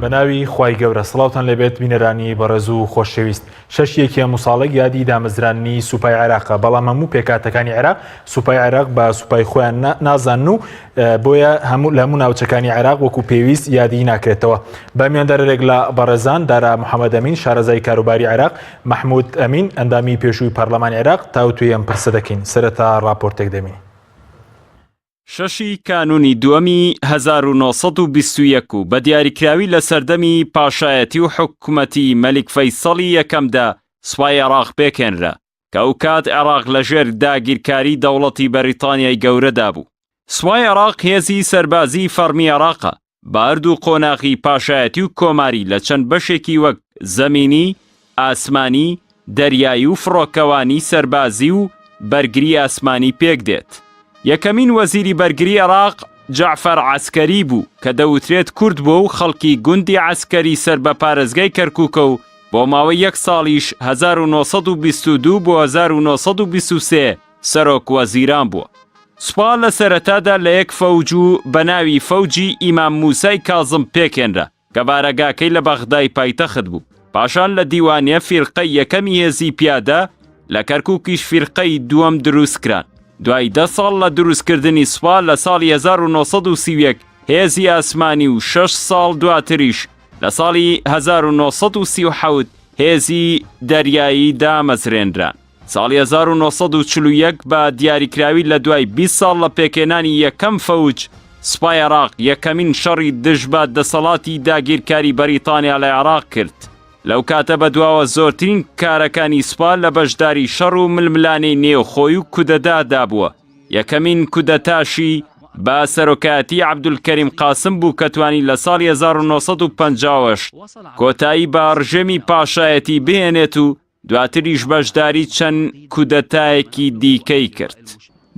بەناوی خوای گەورە سڵاوتان لەبێت بینەرانی بەڕێز و خۆشەویست. شەشیەکیە موساڵێک یادی دامەزرانی سوپای عێراقە، بەڵام هەموو پێکاتەکانی عێراق سوپای عێراق بە سوپای خۆیان نازان و بۆیە لە هەموو ناوچەکانی عێراق وەکو پێویست یادی ناکرێتەوە. بەمیاندارێک لە بەڕێزان دارا محەممەد ئەمین شارەزای کاروباری عێراق، محمود ئەمین ئەندامی پێشووی پەرلەمانی عێراق تاوتوی ئەم پرسە دەکەین. سەرەتا ڕاپۆرتێک دەمین. شەشی کانونی دووەمی 1921 و بە دیاریکراوی لە سەردەمی پاشایەتی و حکوومەتی مەلیک فەیسەڵی یەکەمدا سوپای عێراق پێکێنرا کە ئەو کات عێراق لەژێر داگیرکاری دەوڵەتی بەریتانیای گەورەدا بوو. سوپای عێراق هێزی سەربازی فەرمی عێراقە بە هەردوو قۆناغی پاشایەتی و کۆماری لە چەند بەشێکی وەک زەمینی، ئاسمانی، دەریایی و فڕۆکەوانی سەربازی و بەرگری ئاسمانی پێک دێت. یەکەمین وەزیری بەرگری عێراق جەعفەر عەسکەری بوو کە دەوترێت کورد بووە و خەڵکی گوندی عەسکەری سەر بە پارێزگای کەرکووکە و بۆ ماوەی 1 ساڵیش 1922 بۆ 1923 سەرۆک وەزیران بووە. سوپا لە سەرەتادا لە یەک فەوج و بە ناوی فەوجی ئیمام موسای کاظم پێکێنرا کە بارەگاکەی لە بەغدای پایتەخت بوو. پاشان لە دیوانیە فیرقەی یەکەمی هێزی پیادە لە کەرکووکیش فیرقەی دووەم دروستکران. دوای 10 ساڵ لە دروستکردنی سوپا لە ساڵی 1931 هێزی ئاسمانی و 6 ساڵ دواتریش لە ساڵی 1937 هێزی دەریایی دامەزرێنران. ساڵی 1941 بە دیاریکراوی لە دوای 20 ساڵ لە پێکێنانی یەکەم فەوج سوپای عێراق یەکەمین شەڕی دژ بە دەسەڵاتی داگیرکاری بەریتانیا لە عێراق کرد. لەو کاتە بەدواوە زۆرترین کارەکانی سوپا لە بەشداری شەڕ و ململانەی نێوخۆی و کودەتادا بووە. یەکەمین کودەتاشی بە سەرۆکایەتی عەبدولکەریم قاسم بوو کە توانی لە ساڵی 1950 کۆتایی بە ڕژێمی پاشایەتی بهێنێت و دواتریش بەشداری چەند کودەتایەکی دیکەی کرد.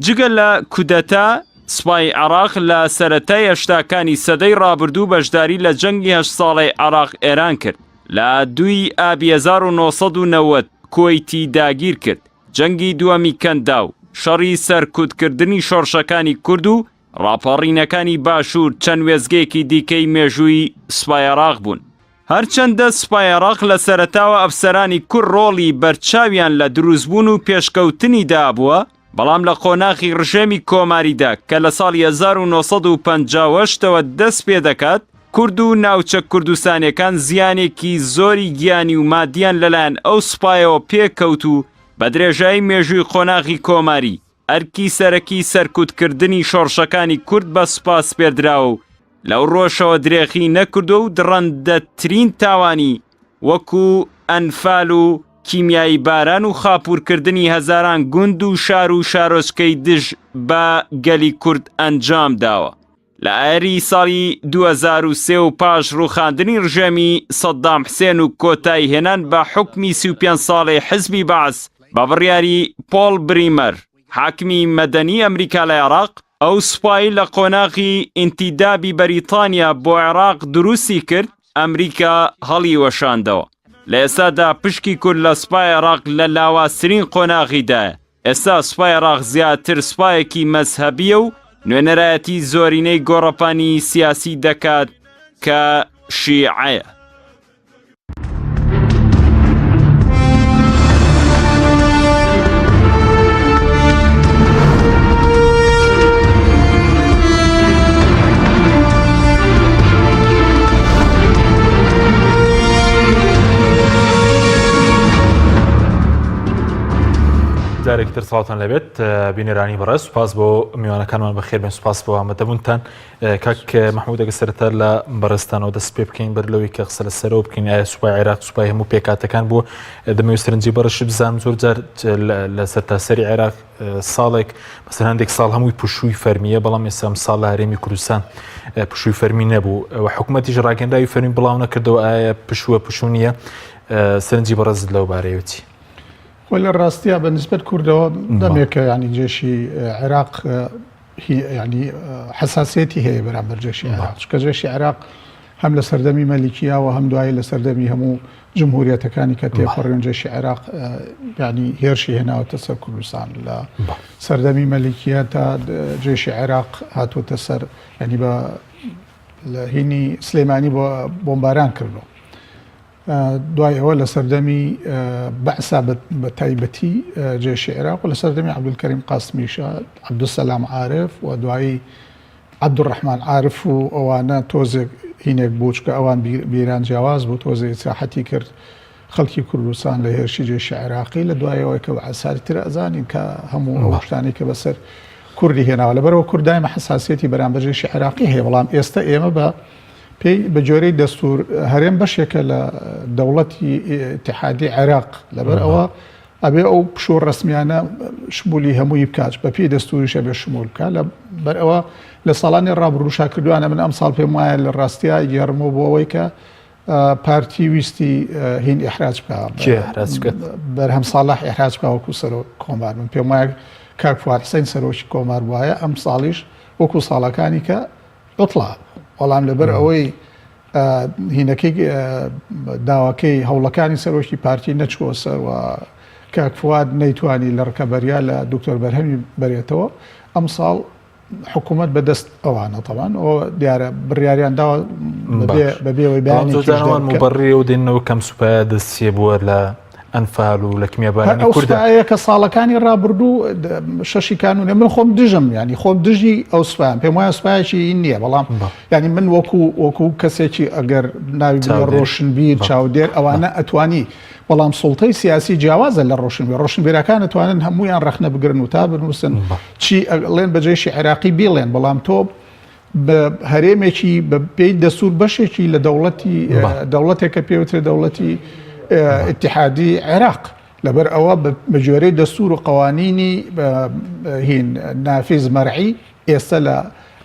جگە لە کودەتا سوپای عێراق لە سەرەتای هەشتاکانی سەدەی ڕابردوو بەشداری لە جەنگی 8 ساڵی عێراق ئێران کرد. لە 2 ئابی 1990 کۆیتی داگیر کرد. جەنگی دووەمی کەندا و شەڕی سەرکوتکردنی شۆڕشەکانی کورد و ڕاپەڕینەکانی باشوور چەند وێزگەیەکی دیکەی مێژووی سوپای عێراق بوون. هەرچەندە سوپای عێراق لە سەرەتاوە ئەفسەرانی کورد ڕۆڵی بەرچاویان لە دروستبوون و پێشکەوتنی دابووە، بەڵام لە قۆناغی ڕژێمی کۆماریدا کە لە ساڵی 1950ەوە دەست پێ دەکات، کورد و ناوچە کوردستانیەکان زیانێکی زۆری گیانی و مادیان لەلایەن ئەو سوپایەوە پێکەوت و بە درێژایی مێژووی قۆناغی کۆماری ئەرکی سەرەکی سەرکوتکردنی شۆڕشەکانی کورد بە سوپا سپێردراوە و لەو ڕۆژەوە درێخی نەکردو و دڕەندەترین تاوانی وەکو ئەنفال و کیمیایی باران و خاپوورکردنی هەزاران گوند و شار و شارۆچکەی دژ بە گەلی کورد ئەنجام داوە. لە ئایری ساڵی 2003 و پاش ڕووخاندنی ڕژێمی سەدام حوسێن و کۆتایی هێنان بە حوکمی 35 ساڵی حزبی بەعس بە بڕیاری پۆڵ بریمەر حاکمی مەدەنی ئەمریکا لە عێراق، ئەو سوپایی لە قۆناغی ئینتیدابی بەریتانیا بۆ عێراق دروستی کرد، ئەمریکا هەڵی وەشاندەوە. لە ئێستادا پشکی کورد لە سوپای عێراق لە لاوازترین قۆناغیدایە. ئێستا سوپای عێراق زیاتر سوپایەکی مەزهەبیە و نوێنەرایەتی زۆرینەی گۆڕەپانی سیاسی دەکات کە شیعەیە. جارێکتر سڵاوتان لەبێت بینەرانی بەڕێز، سوپاس بۆ میوانەکانمان بەخێر بێن، سوپاس بۆ ئامادەبوونتان. کاک محمود ئەگە سەرەتا لە بەڕێستانەوە دەست پێ بکەین بەر لەوەی کە قسە لەسەرەوە بکەین ئایا سوپای عێراق سوپای هەموو پێکاتەکان بووە. دەمەوێت سەرنجی بەڕێش بزانم زۆر جار لە سەرتاسەری عێراق ساڵێک مەسەڵەن هەندێک ساڵ هەمووی پشووی فەرمیە، بەڵام ئێستا ساڵ لە هەرێمی کوردستان پشووی فەرمی نەبوو و حکوومەتیش ڕاگەنداوی فەرمی بڵاو نەکردەوە. ئایا پشووە نییە؟ سەرنجی بەڕێزت لەو بارەیەتی. ولا الراستية بالنسبة لكردوا دميك يعني جيشي عراق يعني حساسيتي هي برابر جيشي عراق كجيشي عراق هم لسردمي ملكية وهم دعاية لسردمي همو جمهورية كاني كتير قررون جيشي عراق يعني هيرشي هنا وتسر كردستان لا سردمي ملكية جيشي عراق هات وتسر يعني لە هینی سلێمانی بۆمباران کردەوە. دوای ئەوە لە سەردەمی بەعسا بە تایبەتی جێشی عێراق و لە سەردەمی عەبدولکەریم قاسمیشە، عەبدولسەلام عارف و دوایی عەبدوڕەحمان عارف و ئەوانە تۆزێک هینێک بوو چکە ئەوان بیران جیاواز بوو، تۆزێک ساحەتی کرد خەڵکی کوردستان لە هێرشی جێشی عێراقی. لە دوایەوەی کە عەساری تر ئەزانین کە هەموو ئەو شتانی کە بەسەر کوردی هێناوە، لەبەرەوە کوردایمە حساسیەتی بەرامبەر جێشی عێراقی هەیە. بەڵام ئێستا ئێمە بە جۆرەی دەستور هەرێم بەشێکە لە دەوڵەتی ئیتیحادی عێراق، لەبەر ئەوە ئەبێ ئەو پشۆ ڕسمیانە شمولی هەمووی بکات، بەپێی دەستوریشە بێ شمول بکات. لەبەر ئەوە لە ساڵانی ڕابردوو شاکردوانە من ئەم ساڵ پێم وایە لە ڕاستیە گێڕمەوە بۆ ئەوەی کە پارتی ویستی هین ئیحراج بکات، بەرهەم ساڵح ئیحراج بکات وەکو سەرۆک کۆمار. من پێم وایە کاک فواد حسین سەرۆکی کۆمار وایە ئەم ساڵیش وەکو ساڵەکانی کە عوتڵا، بەڵام لەبەر ئەوەی هینەکەی داواکەی هەوڵەکانی سەرۆکی پارتی نەچوە سەر و کاک فواد نەیتوانی لە ڕکەبەریا لە دکتۆر بەرهەمی بەرێتەوە، ئەم ساڵ حکوومەت بەدەست ئەوانە تەبان ئەو دیارە بڕیاریان داوە بەبێەوەی بەیان مبەڕی و دێنەوە کەم سوپایە دەستێ بووە لە ئەنفال و لە کمیابانی کوردایە کە ساڵەکانی ڕابردوو شەشی کانونێ من خۆم دژم، ینی خۆم دژی ئەو سوپایان پێم وایە سوپایەکی نییە، بەڵام ینی من وەکو کەسێکی ئەگەر ناوی ڕۆشنبیر چاودێر ئەوانە ئەتوانی، بەڵام سوڵتەی سیاسی جیاوازە لە ڕۆشنبیرەکان ئەتوانن هەمویان ڕەخنە بگرن و تا بنووسن چی ئەڵێن بە جێشی عێراقی بێڵێن، بەڵام تۆ بە هەرێمێکی بە پێی دەسوور بەشێکی لە دەوڵەتێکە پێوترێ دەوڵەتی اتحادی عێراق، لەبەر ئەوە بە جۆرەی دەستور و قوانینی هین نافیز مەرعی ئێستا لە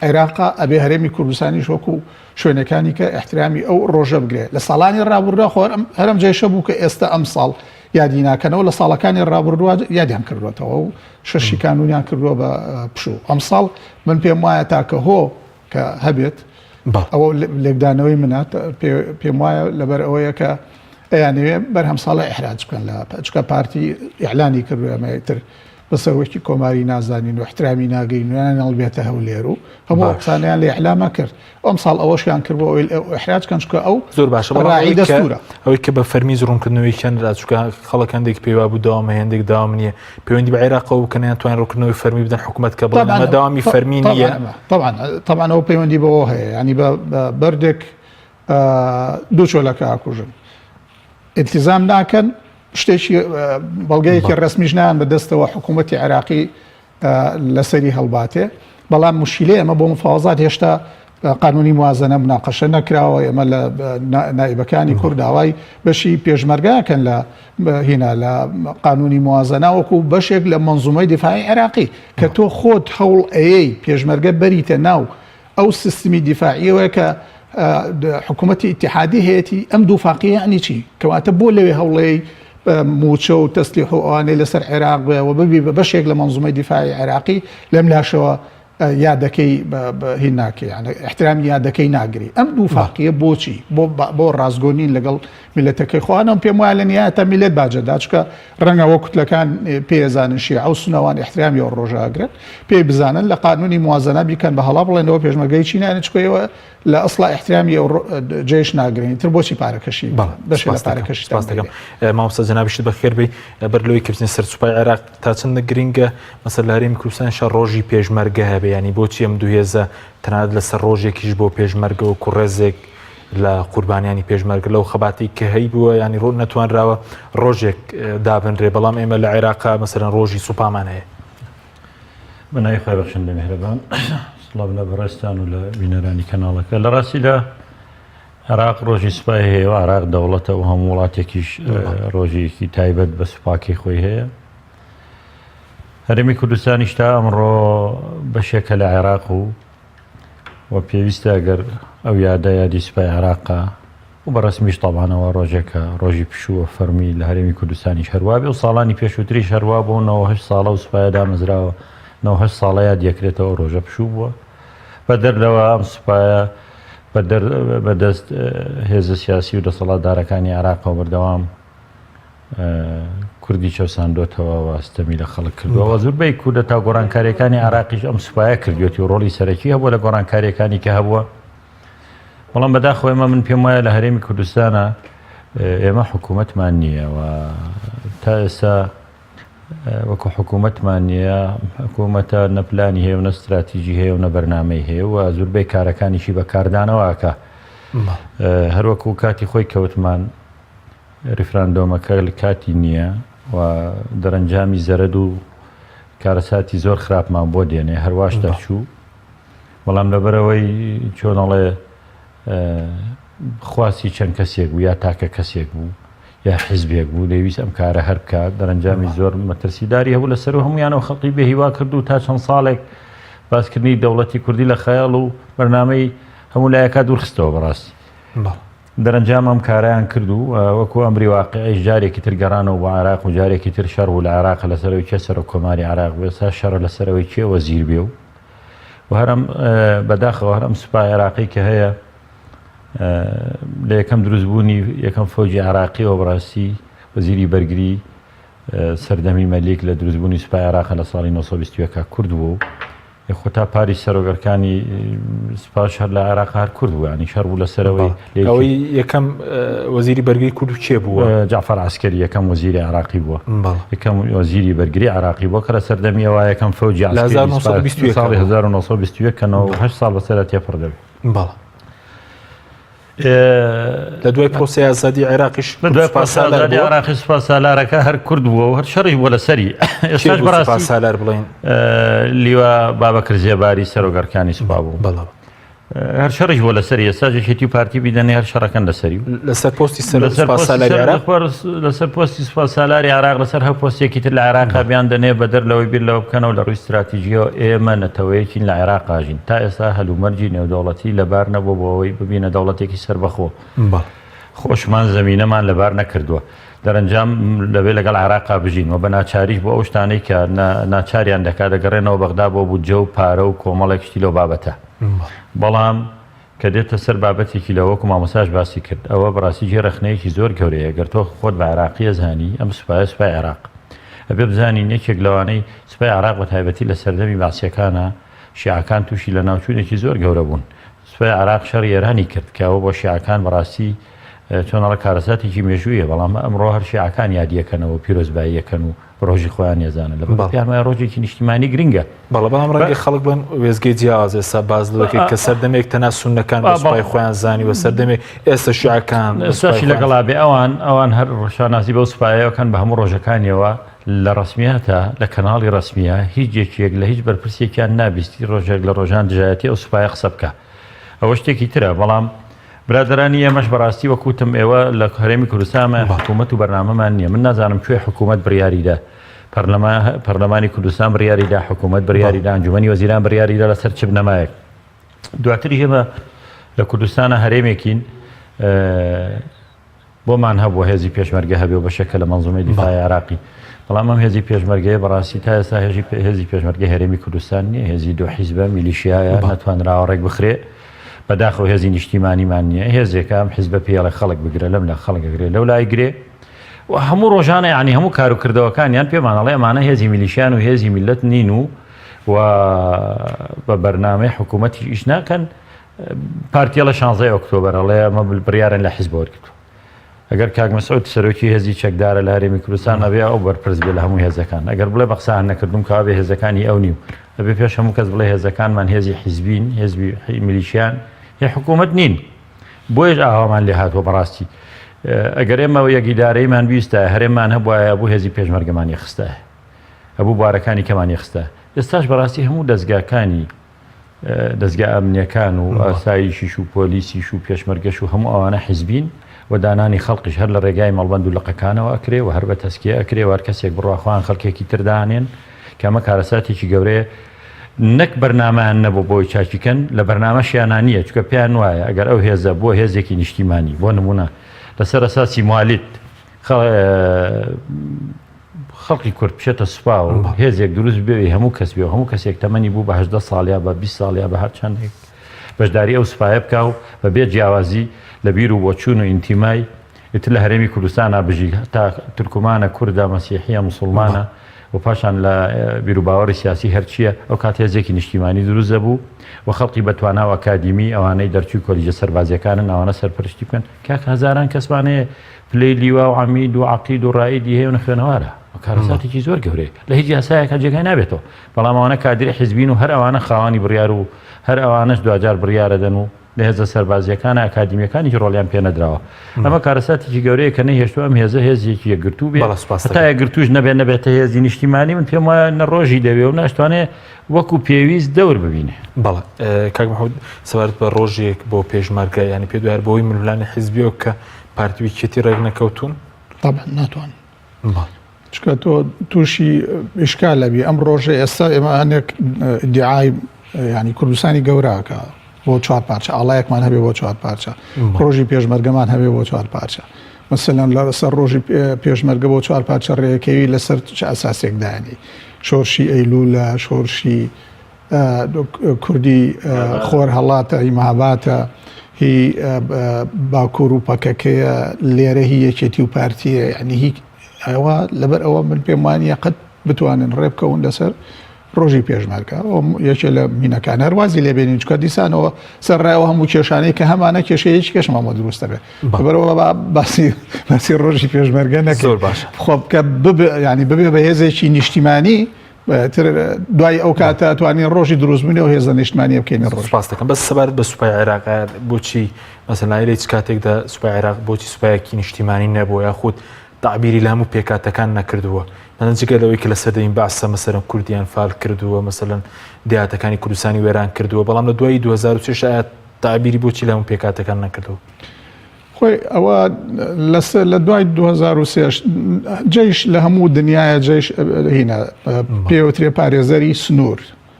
عێراقا ئەبێ هەرێمی کوردستانیش وەکو شوێنەکانی کە احترامی ئەو ڕۆژە بگرێت. لە ساڵانی ڕابردووە خۆ هەرم جێشە بوو کە ئێستا ئەم ساڵ یادی ناکەنەوە، لە ساڵەکانی ڕابردووە یادیان کردوێتەوە و شەشی کانونیان کردووە بە پشوو. ئەم ساڵ من پێم وایە تاکە هۆ کە هەبێت ئەوە لێکدانەوەی منات پێم وایە لەبەر ئەوەیە کە ئەیانەوێ بەرهەم ساڵە ئیحراج بکەن لە چکە پارتی ئیعلانی کردووە ئەمەتر بەسەرۆکی کۆماری نازانین و احترامی ناگەین ویان هەڵبێتە هەولێر و هەموو قسانیان لە ئیعلاما کرد. ئەم ساڵ ئەوەشیان کردبوو ئیحراج کەن چکە ئەو زۆر باشە ڕاعی دەستورە ئەوەی کە بە فەرمی زڕونکردنەوەیکەنرا چکە خەڵک هەندێک پێوا بوو داوام هەندێک داوام نییە پەیوەندی بە عێراقەوە بکەنیان توانین ڕوونکردنەوەی فەرمی بدەن حکوومەت کە بڵێن ئەمە داوامی فەرمی نییە. طبعاً ئەو پەیوەندی بەوە هەیە، ینی بە بەردێک دوو چۆلەکە ئاکوژن التزام ناکەن، شتێکی بەڵگەیەکی ڕسمیش نان بەدەستەوە حکوومەتی عێراقی لەسەری هەڵباتێ، بەڵام مشکلەیە ئەمە بۆ مفاوەزات هێشتا قانونی موازنە مناقەشە نەکراوە. ئێمە لە نائبەکانی کورد داوای بەشی پێشمەرگاکەن لە هینا لە قانونی موازنە وەکو بەشێک لە منزومەی دیفاعی عێراقی کە تۆ خۆت هەوڵ ئەیەی پێشمەرگە بەریتە ناو ئەو سیستمی دیفاعیەوە کە حکوومەتی ئیتیحادی هەیەی ئەم دوو فاقیە یعنی چی؟ کەواتە بۆ لەوێ هەوڵەیە موچە و تەسلیح و ئەوانەی لەسەر عێراق و ببی بە بەشێک لە منزومەی دیفاعی عێراقی لەم لاشەوە یادەکەی هین ناکەی، یعنی احترامی یادەکەی ناگری. ئەم دوو فاقیە بۆچی؟ بۆ ڕازگۆنین لەگەڵ میلەتەکەی خۆیانم پێم وایە لە نهایەتە میلەت باجەدا چکە ڕەنگە وە کوتلەکان پێزانن شیعە و سونەوان احترامی ئەو ڕۆژەگرن پێی بزانن لە قانونی موازنە بیکەن بە هەڵا بڵێنەوە پێشمەرگەی چی نانە چکەوە لە ئەسڵا احترامی ئەو جێش ناگرین تر بۆچی پارەکەشی بەشێ لە پارەکەشی دەکەم. مامۆستا جەنابیشت بەخێر بێ بەرلەوەی کردنی سەرسوپای عێراق تا چەندە گرینگە مەسەر لە هەرێمی کوردستانیش ڕۆژی پێشمەرگە هەبێ، ینی بۆچی ئەم دووهێزە تەنانەت لەسەر ڕۆژێکیش بۆ پێشمەرگە و کوڕێزێک لە قوربانیانی پێشمەرگە لەو خەباتی کە هەی بووە ینی ڕۆ نەتوانراوە ڕۆژێک دابنرێ، بەڵام ئێمە لە عێراقا مەسەرەن ڕۆژی سوپامان هەیە. بەناوی خۆی بەخشن لە میهرەبان سڵاو لە بەڕێستان و لە بینەرانی کەناڵەکە. لە ڕاستی لە عێراق ڕۆژی سوپای هەیە و عێراق دەوڵەتە و هەموو وڵاتێکیش ڕۆژێکی تایبەت بە سوپاکەی خۆی هەیە. هەرێمی کوردستانیش تا ئەمڕۆ بەشێکە لە عێراق و پێویستە ئەگەر ئەو یادی سوپای عێراقا و بەڕسمیش تاوانەوە ڕۆژێکە ڕۆژی پشووە فەرمی لە هەرێمی کوردستانیش هەروابێ و ساڵانی پێشووتریش هەروە بۆ 9 ساڵە و سوپایە دامەزراوە 9 ساڵەیە دیەکرێتەوە ڕۆژە پشوو بووە. بە دەردەوە ئەم سوپایە بەدەست هێزە سیاسی و دەسەڵاتدارەکانی عێراقەوە بەردەوام کوردی چەساندۆتەوە واستەمی لە خەڵک کردووە. زۆربەی کوردە تا گۆڕانکاریەکانی عێراقیش ئەم سوپایە کردوێتی و ڕۆڵی سەرەکی هەبووە لە گۆڕانکاریەکانی کە هەبووە. بەڵام بەداخەوە ئێمە من پێم وایە لە هەرێمی کوردستانە ئێمە حکوومەتمان نییە و تا ئێستا وەکو حکوومەتمان نییە حکوومەتە نەپلانی هەیە و نە استراتیژی هەیە و نە بەرنامەی هەیە و زۆربەی کارەکانیشی بەکاردانەوەکە هەروەکو کاتی خۆی کەوتمان ریفراندۆمەکە لە کاتی نییە و دەرەنجامی زەرد و کارەساتی زۆر خراپمان بۆ دێنێ هەروەش دەرچوو بەڵام لەبەرەوەی چۆنەڵێ خواسی چەند کەسێک بوو یا تاکە کەسێک بوو یا حیزبێک بوو دەویست ئەم کارە هەر بکات دەرەنجامی زۆر مەترسیداری هەبوو لەسەر و هەمویانەوە خەڵقی بێهیوا کرد و تا چەند ساڵێک باسکردنی دەوڵەتی کوردی لە خەیاڵ و بەرنامەی هەموو لایەکە دوورخستەوە بەڕاستی دەرەنجام ئەم کارایان کرد و وەکو ئەمری واقعی جارێکی تر گەڕانەوە بۆ عراق و جارێکی تر شەڕ و لە عراق لەسەرەوەی کێ سەر و کۆماری عراق بێستا شەڕە لەسەرەوەی کێ وەزیر بێ و هەرم بەداخەوە هەرم سوپای عراقی کە هەیە لە یەکەم دروستبوونی یەکەم فەوجی عراقیەوە بەڕاستی وەزیری بەرگری سەردەمی مەلیک لە دروستبوونی سوپای عراق لە ساڵی 1920 کورد بوو خۆ تا پاری سەرۆگەرەکانی سوپاش هەر لە عراق هەر کورد بوو ینی شەڕ بوو لەسەرەوەی ئەوەی یەکەم وەزیری بەرگری کورد چێ بووە جعفەر عەسکەری یەکەم وەزیری عراقی بووە یەکەم وەزیری بەرگری عراقی بووە کە لە سەردەمیەوە یەکەم فەوجی عەسکەری ساڵی 1920 کەنەوە 8 ساڵ بەسەرا تێپڕ دەبێت لە دوای پرۆسی ئازادی عێراقیش لە دوای پاسەڵاری عێراقی سوپا سالارەکە هەر کورد بووە و هەر شەڕی بووە لەسەری ئێستاش بەڕاستی سالار بڵین لیوە بابەکر زێباری سەرۆگەرەکانی سوپا بوو هەر شەڕیش بۆ لەسەری ئێستا جێشێتی و پارتی بیدەنێ هەر شەڕەکەن لەسەری لەسەر پۆستی سوپا سالاری عێراق لەسەر پۆستی سوپا سالاری عێراق لەسەر هەر پۆستێکی تر لە عێراقا بیان دەنێ بەدەر لەوەی بیر لەوە بکەنەوە لە ڕووی استراتیژیەوە ئێمە نەتەوەیەکین لە عێراقاژین تا ئێستا هەلومەرجی نێودەوڵەتی لەبار نەبوو بۆ ئەوەی ببینە دەوڵەتێکی سەربەخۆ خۆشمان زەمینەمان لەبار نەکردووە دەرەنجام لەبێ لەگەڵ عێراقا بژین و بە ناچاریش بۆ ئەو شتانەی کە ناچاریان دەکات دەگەڕێنەوە بەغدا بۆ بوجە و پارە و کۆمەڵێک شتی لەو بابەتە بەڵام کە دێتە سەر بابەتێکی لەوەکو مامۆساژ باسی کرد ئەوە بەڕاستی جێرەخنەیەکی زۆر گەورەیە گەر تۆ خۆت بە عێراقیە زانی ئەم سوپای عێراق ئەبێ بزانین یەکێک لەوانەی سوپای عێراق بە تایبەتی لە سەردەمی باسیەکانە شیعەکان تووشی لە ناوچوونێکی زۆر گەورە بوون سوپای عێراق شەڕی ئێرانی کرد کە ئەوە بۆ شیعەکان بەڕاستی چۆنەڵە کارەساتێکی مێژوویە بەڵام ئەمڕۆ هەر شیعەکان یادیەکەنەوە پیرۆزباییەکەن و ڕۆژی خۆیان ێزانە لە پیانمای ڕۆژێکی نیشتیمانی گرنگە بەڵام ڕەنگە خەڵک بن وێزگەی جیاواز ئێستا باز لەوەکەی کە سەردەمێک تەنیا سوننەکان بە سوپای خۆیان زانی و سەردەمێک ئێستا شیعەکان ئێستاشی لەگەڵا بێ ئەوان هەر ڕۆژاناسی بەو سوپایەکەن بە هەموو ڕۆژەکانیەوە لە ڕسمیاتە لە کەناڵی ڕسمیە هیچ یەکێک لە هیچ بەرپرسێکیان نابیستی ڕۆژێک لە ڕۆژان دژایەتی ئەو سوپایە قسە بکە ئەوە شتێکی ترە بەڵام برادرانی ئێمەش بەڕاستی وەکوتم ئێوە لە هەرێمی کوردستانمە حکوومەت و بەرنامەمان نییە من نازانم کوێ حکوومەت بڕیاریدا پەرلەمانی کوردستان بڕیاریدا حکوومەت بڕیاریدا ئەنجومەنی وەزیران بڕیاریدا لەسەر چ بنەمایەک دواتری ئێمە لە کوردستانە هەرێمێکین بۆمان هەبووە هێزی پێشمەرگە هەبێ و بەشێکە لە مەنزومەی دیفاعی عێراقی بەڵام ئەم هێزی پێشمەرگەیە بەڕاستی تا ئێستا هێزی پێشمەرگەی هەرێمی کوردستان نییە هێزی دو حیزبە میلیشیایە نەتوانراوە ڕێک بخرێ بەداخەوە هێزی نیشتیمانیمان نییە هێزێکم حیزبە پێڵە خەڵک بگرە لەم لە خەڵکەگرێ لەو لای گرێ و هەموو ڕۆژانە ینی هەموو کاروکردەوەکانیان پێمانەڵێ ئەمانە هێزی میلیشیان و هێزی میلەت نین و بە بەرنامەی حکوومەتی ئیش ناکەن پارتیە لە 16 ئۆکتۆبەرەڵێ ئەمە بڕیارن لە حیزب وەرگرتووە ئەگەر کاک مەسعود سەرۆکی هێزی چەکدارە لە هەرێمی کوردستان ئەبێ ئەو بەرپرس بێ لە هەموو هێزەکان ئەگەر بڵێ بە قسەیان نەکردوم کە ئەبێ هێزەکانی ئەو نی و ئەبێ پێش هەموو کەس بڵێ هێزەکانمان هێزی حیزبین هێزبی میلیشیان هی حکوومەت نین بۆیش ئاوامان لێ هاتووە بەڕاستی ئەگەر ئێمە یەکیدارەیمان ویستە هەرێمان هەبوایە بوو هێزی پێشمەرگەمانی خستە هەبوو بوارەکانی کەمانی خستە ئێستاش بەڕاستی هەموو دەستگاکانی دەستگا ئەمنیەکان و ئاسایشیش و پۆلیسیش و پێشمەرگەش و هەموو ئەوانە حیزبین و دانانی خەڵقیش هەر لە ڕێگای مەڵبەند و لەقەکانەوە ئەکرێ و هەر بە تەسکیە ئەکرێ و هەر کەسێک بڕواخواان خەڵکێکی تردانێن کە ئەمە کارەساتێکی گەورەیە نەک بەرنامەیان نەبوو بۆی چاچیکەن لە بەرنامەشیانە نییە چکە پێیان وایە ئەگەر ئەو هێزە بۆ هێزێکی نیشتیمانی بۆ نمونە لەسەر ئەساسی موالیت خەڵکی کورد بچێتە سوپا و هێزێک دروست بێ هەموو کەس بێ و هەموو کەسێک تەمەنی بوو بە 18 ساڵیا بە 20 ساڵیا بە هەر چەندێک بەشداری ئەو سوپایە بکە و بە بێ جیاوازی لە بیر و بۆچوون و ئینتیمای ئیتر لە هەرێمی کوردستانە بژی تا تورکمانە کووردە مەسیحیە موسڵمانە و پاشان لە بیرروباوەڕی سیاسی هەرچیە ئەو کات هێزێکی نیشتیمانی دروست دەبوو و خەڵکی بەتواناوە ئەکادیمی ئەوانەی دەرچوی کۆلیژە سەربازیەکانن ئەوانە سەرپەرشتی بکەن کاک هەزاران کەسبانەیە پلەی لیوا و عەمید و عەقید و ڕائیدی هەیە و خوێنەوارە کارەساتێکی زۆر گەورەیە لە هیچ یاسایەکە جێگای نابێتەوە بەڵام ئەوانە کادری حیزبین و هەر ئەوانە خاوەنی بڕیار و هەر ئەوانەش دوجار بڕیارە دەن و لە هێزە سەربازیەکانە ئەکادیمیەکانی ڕۆڵیان پێ نەدراوە ئەمە کارەساتێکی گەورەیە کە نەهێشتووە ئەم هێزە هێزیەکی یەکگرتوو بێ هەتا یەکگرتووش نەبێتە هێزی نیشتیمانی من پێم وایە نەڕۆژی دەوێ و ناشتوانێ وەکو پێویست دەور ببینێ بەڵێ کاک محمود سەبارەت بە ڕۆژێک بۆ پێشمەرگە ینی پێ دوایە بۆی ملولانی حیزبیەوە کە پارتی ویکێتی ڕێک نەکەوتون طبعا ناتوان چکە تۆ تووشی ئیشکال لەبی ئەم ڕۆژێ ئێستا ئێمە هەندێک دیعای ینی کوردستانی گەوراکە بۆ 4 پارچە ئاڵایەکمان هەبێ بۆ 4 پارچە ڕۆژی پێشمەرگەمان هەبێ بۆ 4 پارچە مەسەلەن لەسەر ڕۆژی پێشمەرگە بۆ 4 پارچە ڕێیەکەوی لەسەر چ ئەساسێکدانی شۆرشی ئەیلولە شۆرشی کوردی خۆر هەڵاتە هیماباتە هی باکوور و پەکەکەیە لێرە هی یەکێتی و پارتیە ینی هی ئەوە لەبەر ئەوە من پێم وانیە قەت بتوانن ڕێبکەون لەسەر ڕۆژی پێشمەرگە یەکێ لە مینەکان هەروازی لێبێنین چکە دیسانەوە سەرڕایەوە هەموو کێشانەی کە هەمانە کێشەیەکی کەشمەوە دروستە بێت بەرەوە باسی ڕۆژی پێشمەرگە نەکەور باش خۆ بکە ینی ببێ بە هێزێکی نیشتیمانی دوای ئەو کاتە توانین ڕۆژی دروستبوونی و هێزە نیشتمانی بکەین ڕۆژ پاس دەکەم بەس سەبارەت بە سوپای عێراق بۆچی مەسەلەن لە هیچ کاتێکدا سوپای عێراق بۆچی سوپایەکی نیشتیمانی نەبووە یاخود تعبیری لە هەموو پێکاتەکان نەکردووە جگە لەوەی کە لە سەردەمی باسە مەسەرن کوردیان فال کردووە مەسەلەن دیاتەکانی کوردستانی وێران کردووە بەڵام لە دوای 2006 تعبیری بۆچی لە هەموو پێکاتەکان نەکردووە خۆی ئەوە لە دوای 2006 جێش لە هەموو دنیاە جێش هینە پێوترێ پارێزەری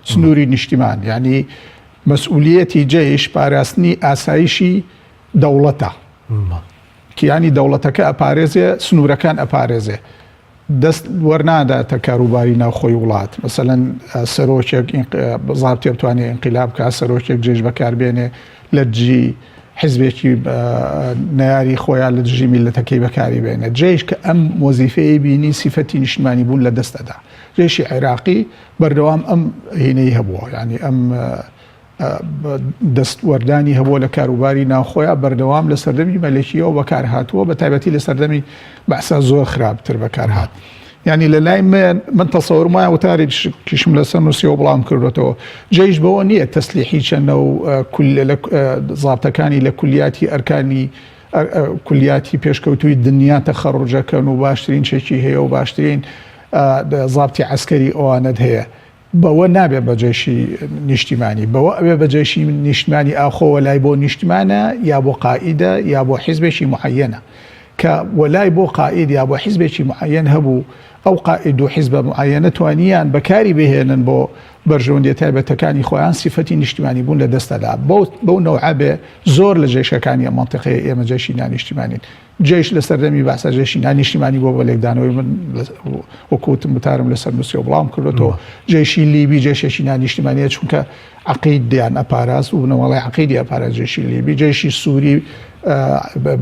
سنووری نیشتیمان ینی مەسئولیەتی جێش پاراستنی ئاسایشی دەوڵەتە کیانی دەوڵەتەکە ئەپارێزێ سنوورەکان ئەپارێزێ دەست وەرناداتە کاروباری ناوخۆی وڵات مەسەلەن سەرۆکێک زابتێ بتوانێت ئینقیلاب بکات سەرۆکێک جێژ بەکاربێنێ لە جی حیزبێکی نەیاری خۆیان لە دژی میلەتەکەی بەکاری بێنێت جێش کە ئەم وەزیفەیە بینی سیفەتی نیشتیمانی بوون لە دەستەدا جێشی عێراقی بەردەوام ئەم هینەی هەبووە ینی ئەم دەستوەردانی هەبووە لە کاروباری ناوخۆیان بەردەوام لە سەردەمی مەلەکیەوە بەکار هاتووە بە تایبەتی لە سەردەمی بەعسا زۆر خراپتر بەکار هات ینی لە لای من تەسەوڕم وایە وتاری کیشم لەسەر نووسیەوە بڵام کردوێتەوە جێش بەوە نییە تەسلیحی چەندە و زابتەکانی لە کولیاتی ئەرکانی کولیاتی پێشکەوتوی دنیا تەخەڕوجەکەن و باشترین شێکی هەیە و باشترین زابتی عەسکەری ئەوانت هەیە بەوە نابێت بەجێشی نیشتیمانی بەوە ئەوێ بەجێشی نیشتیمانی ئاخۆوە لای بۆ نیشتیمانە یا بۆ قائیدە یا بۆ حیزبێکی معەنە کە وەلای بۆ قائید یا بۆ حیزبێکی معەن هەبوو ئەو قائید و حیزبە معەنە توانیان بەکاری بهێنن بۆ بەرژەوەندی تایبەتەکانی خۆیان سیفەتی نیشتیمانی بوون لە دەستەدا بەو نەوعابێ زۆر لە جێشەکانی منتیقەی ئێمە جێشی نانیشتیمانین جێش لە سەردەمی باسە جێشی نانیشتیمانی بۆ بەلێکدانەوەی من وەکوتم بتارم لەسەر نووسیەوە بڵام کردێتەوە جێشی لیبی جێشێکی نانیشتیمانیە چونکە عەقیدیان ئەپاراست و بنەماڵی عەقیدی ئەپارێز جێشی لیبی جێشی سووری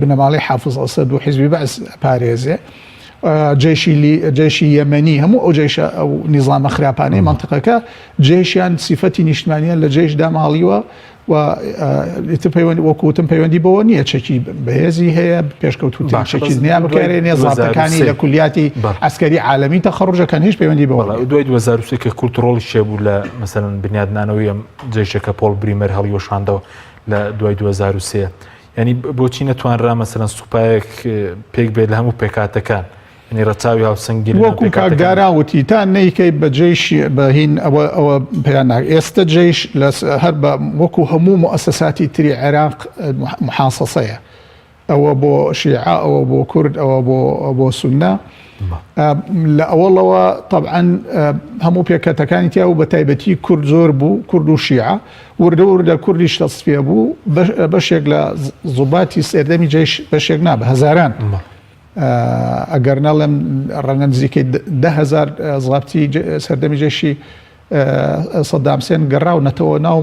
بنەماڵی حافظ ئەسەد و حیزبی بەعس ئەپارێزێ جێشی یەمەنی هەموو ئەو جێشە ئەو نیزامە خراپانەی منتیقەکە جێشیان سیفەتی نیشتیمانیان لە جێشدا ماڵیوە و وەکوتم پەیوەندی بەوە نییە چەکی بەهێزی هەیە پێشکەوتوتی چەکی دنیا بکارێنێ زابطەکانی لە کولیاتی عەسکەری عالەمی تەخەڕوجەکان هیچ پەیوەندی بەوە دوای 2023 کە کولتوڕۆڵی شێبوو لە مەسەلەن بنیادنانەوەی ئەم جێشەکە پۆڵ بریمەر هەڵیوەشاندەوە لە دوای 2023 ینی بۆچی نەتوانرا مەسەلەن سوپایەک پێک بێت لە هەموو پێکاتەکان ینی ڕەچاوی هاوسەنگی وەکو کاکداراوتی تا نەیکەی بە جێش بەهین ئەوە پێیان ئێستا جێش هەر بە وەکو هەموو مؤسساتی تری عێراق محاسەسەیە ئەوە بۆ شیعە ئەوە بۆ کورد ئەوە بۆ سونە لە ئەوڵەوە طبعا هەموو پێکەتەکانی تیا و بە تایبەتی کورد زۆر بوو کورد و شیعە وردە کوردیش تەسفیە بوو بەشێک لە زوباتی سێردەمی جێش بەشێک نا بە هەزاران ئەگەر نەڵێم ڕەنگە نزیکەی 10,000 زڵابتی سەردەمی جێشی سەدام حوسێن گەڕاونەتەوە ناو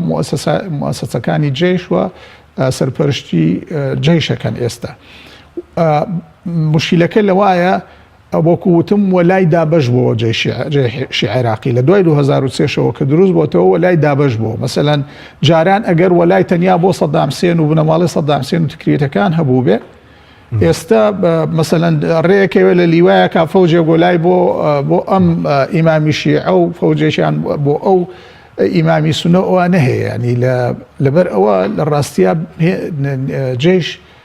مؤسسەکانی جێش و سەرپەرشتی جێشەکەن ئێستا مشکلەکە لەوایە وەکووتم وەلای دابش بۆ جێشی عێراقی لە دوای 2003ەوە کە دروست بۆتەوە وەلای دابش بۆ مەسەلەن جاران ئەگەر وەلای تەنیا بۆ سەدام حوسێن و بنەماڵی سەدام حوسێن و تکریتەکان هەبوو بێ ئێستا مەسەلەن ڕێیەکەوێ لە لیوایەکە فەوجێ گۆلای بۆ ئەم ئیمامی شیعە و فەوجێکیان بۆ ئەو ئیمامی سونە ئەوانە هەیە ینی لەبەر ئەوە لە ڕاستیە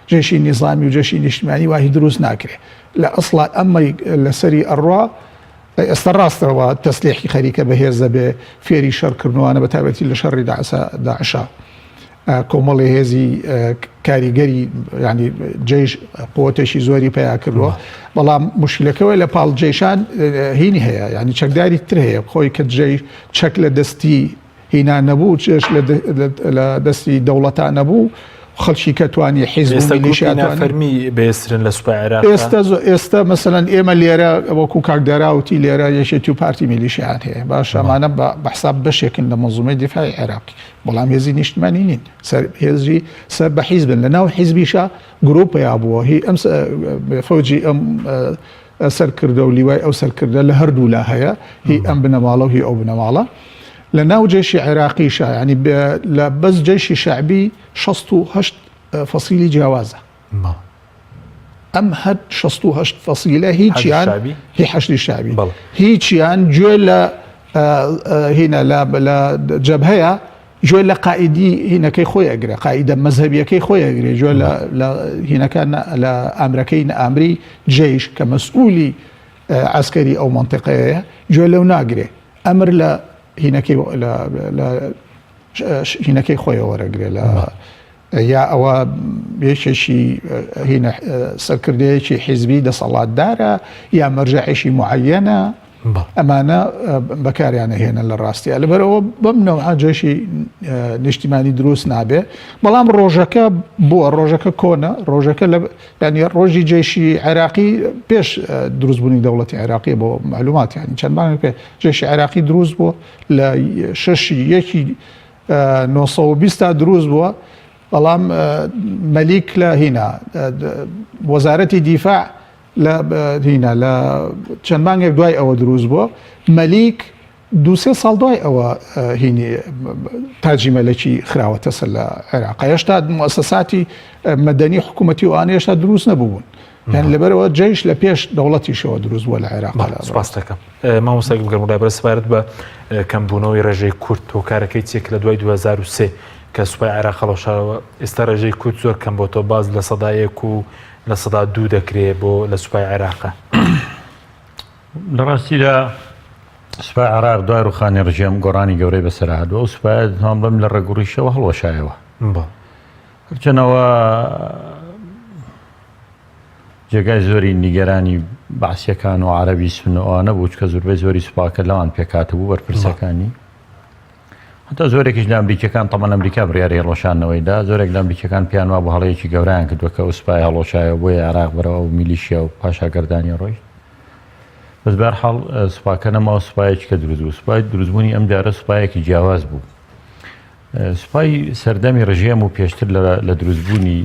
جێشی نیزامی و جێشی نیشتیمانی واهی دروست ناکرێت لە ئەسڵا ئەمەی لەسەری ئەڕوا ئێستا ڕاستەوە تەسلیحی خەریکە بەهێزە بێ فێری شەڕکردنەوەوانە بە تایبەتی لە شەڕی داعشا کۆمەڵی هێزی کاریگەری ینی جێش قوتێکی زۆری پیا کردووە بەڵام مشکلەکەوە لە پاڵ جێشان هینی هەیە ینی چەکداری تر هەیە خۆی کە چەک لە دەستی هینا نەبوو چێش لە دەستی دەوڵەتان نەبوو خەڵکی کە توانی حیزب و میلیشیا فەرمی بێسرن لە سوپای عێراق ئێستا مەسەلەن ئێمە لێرە وەکو کاکداراوتی لێرە یەکێتی و پارتی میلیشیان هەیە باش ئەمانە بە حساب بەشێکن لە مەنزومەی دیفاعی عێراقی بەڵام هێزی نیشتیمانی نین هێزی سەر بە حیزبن لە ناو حیزبیشە گرۆپەیە بووە هی ئەم فەوجی ئەم سەرکردە و لیوای ئەو سەرکردە لە هەردوو لا هەیە هی ئەم بنەماڵە و هی ئەو بنەماڵە لە ناو جێشی عێراقیشە ینی لە بەس جێشی شعبی 68 فەسیلی جیاوازە ئەم هەر 68 فەسیلە هیچیان هی حەشتی شعبی هیچیان گوێ لە هینە لە جەبهەیە گوێ لە قائیدی هینەکەی خۆی ئەگرێ قائیدە مەزهەبیەکەی خۆی ئەگرێ گوێ لە هینەکان لە ئامرەکەی ئامری جێش کە مەسئولی عسکەری ئەو منطقەیە گوێ لەو ناگرێ ئەمر لە هینەکەی خۆیەوە وەرەگرێ لە یا ئەوە یەکێکی سەرکردەیەکی حیزبی دەسەڵاتدارە یا مەرجەعێکی معەنە ئەمانە بەکاریانە هێنە لە ڕاستیە لەبەرەوە بەم نەوعە جێشی نیشتیمانی دروست نابێ بەڵام ڕۆژەکە بووە ڕۆژەکە کۆنە ڕۆژەکە ینی ڕۆژی جێشی عێراقی پێش دروستبوونی دەوڵەتی عێراقی بۆ معلومات ینی چەند مانگ پێ جێشی عێراقی دروست بووە لە 6/1/1920 دروست بووە بەڵام مەلیک لە هینا وەزارەتی دیفاع هینە لە چەند مانگێک دوای ئەوە دروست بووە مەلیک 2-3 ساڵ دوای ئەوە هینی تاجی مەلەکی خراوەتە سەر لە عێراق هێشتا موسساتی مەدەنی حکوومەتی و ئان هێشتا دروست نەبوون یان لەبەرەوە جێش لە پێش دەوڵەتیشەوە دروست بووە لە عێراق سپاس دەکەم مامۆستای گەورە بەرە سپارەت بە کەمبوونەوەی ڕێژەی کورد تۆکارەکەی چێک لە دوای 2003 کە سوپای عێراق هەڵەشاوە ئێستا ڕێژەی کورد زۆر کەم بۆتەوە باز لە سەدایەک و لە سەدا 2 دەکرێت بۆ لە سوپای عێراقە لە ڕاستیدا سوپای عێراق دوای ڕوخانی ڕژێم گۆڕانی گەورەی بەسەرهاتووە و سوپای تام بەم لە ڕێگوڕیشەوە هەڵوەشایەوە هەرچەنەوە جێگای زۆری نیگەرانی بەعسیەکان و عەرەبی سونەوە نەبوو چکە زۆربەی زۆری سوپاکە لەوان پێکاتبوو بەرپرسەکانی هەتا زۆرێکیش لە ئەمریکەکان تەمان ئەمریکا بڕیاری هەڵۆشانەوەیدا زۆرێک لە ئەمریکەکان پیانوا بۆ هەڵەیەکی گەورەیان کردووە کە سوپای هەڵۆشایەوە بۆیە عێراق بەرەوە و میلیشیا و پاشاگەردانی ڕۆی بەس بەرحاڵ سوپاکە نەماوە سوپایەکی کە دروست بوو سوپای دروستبوونی ئەم جارە سوپایەکی جیاواز بوو سوپای سەردەمی ڕژێم و پێشتر لە دروستبوونی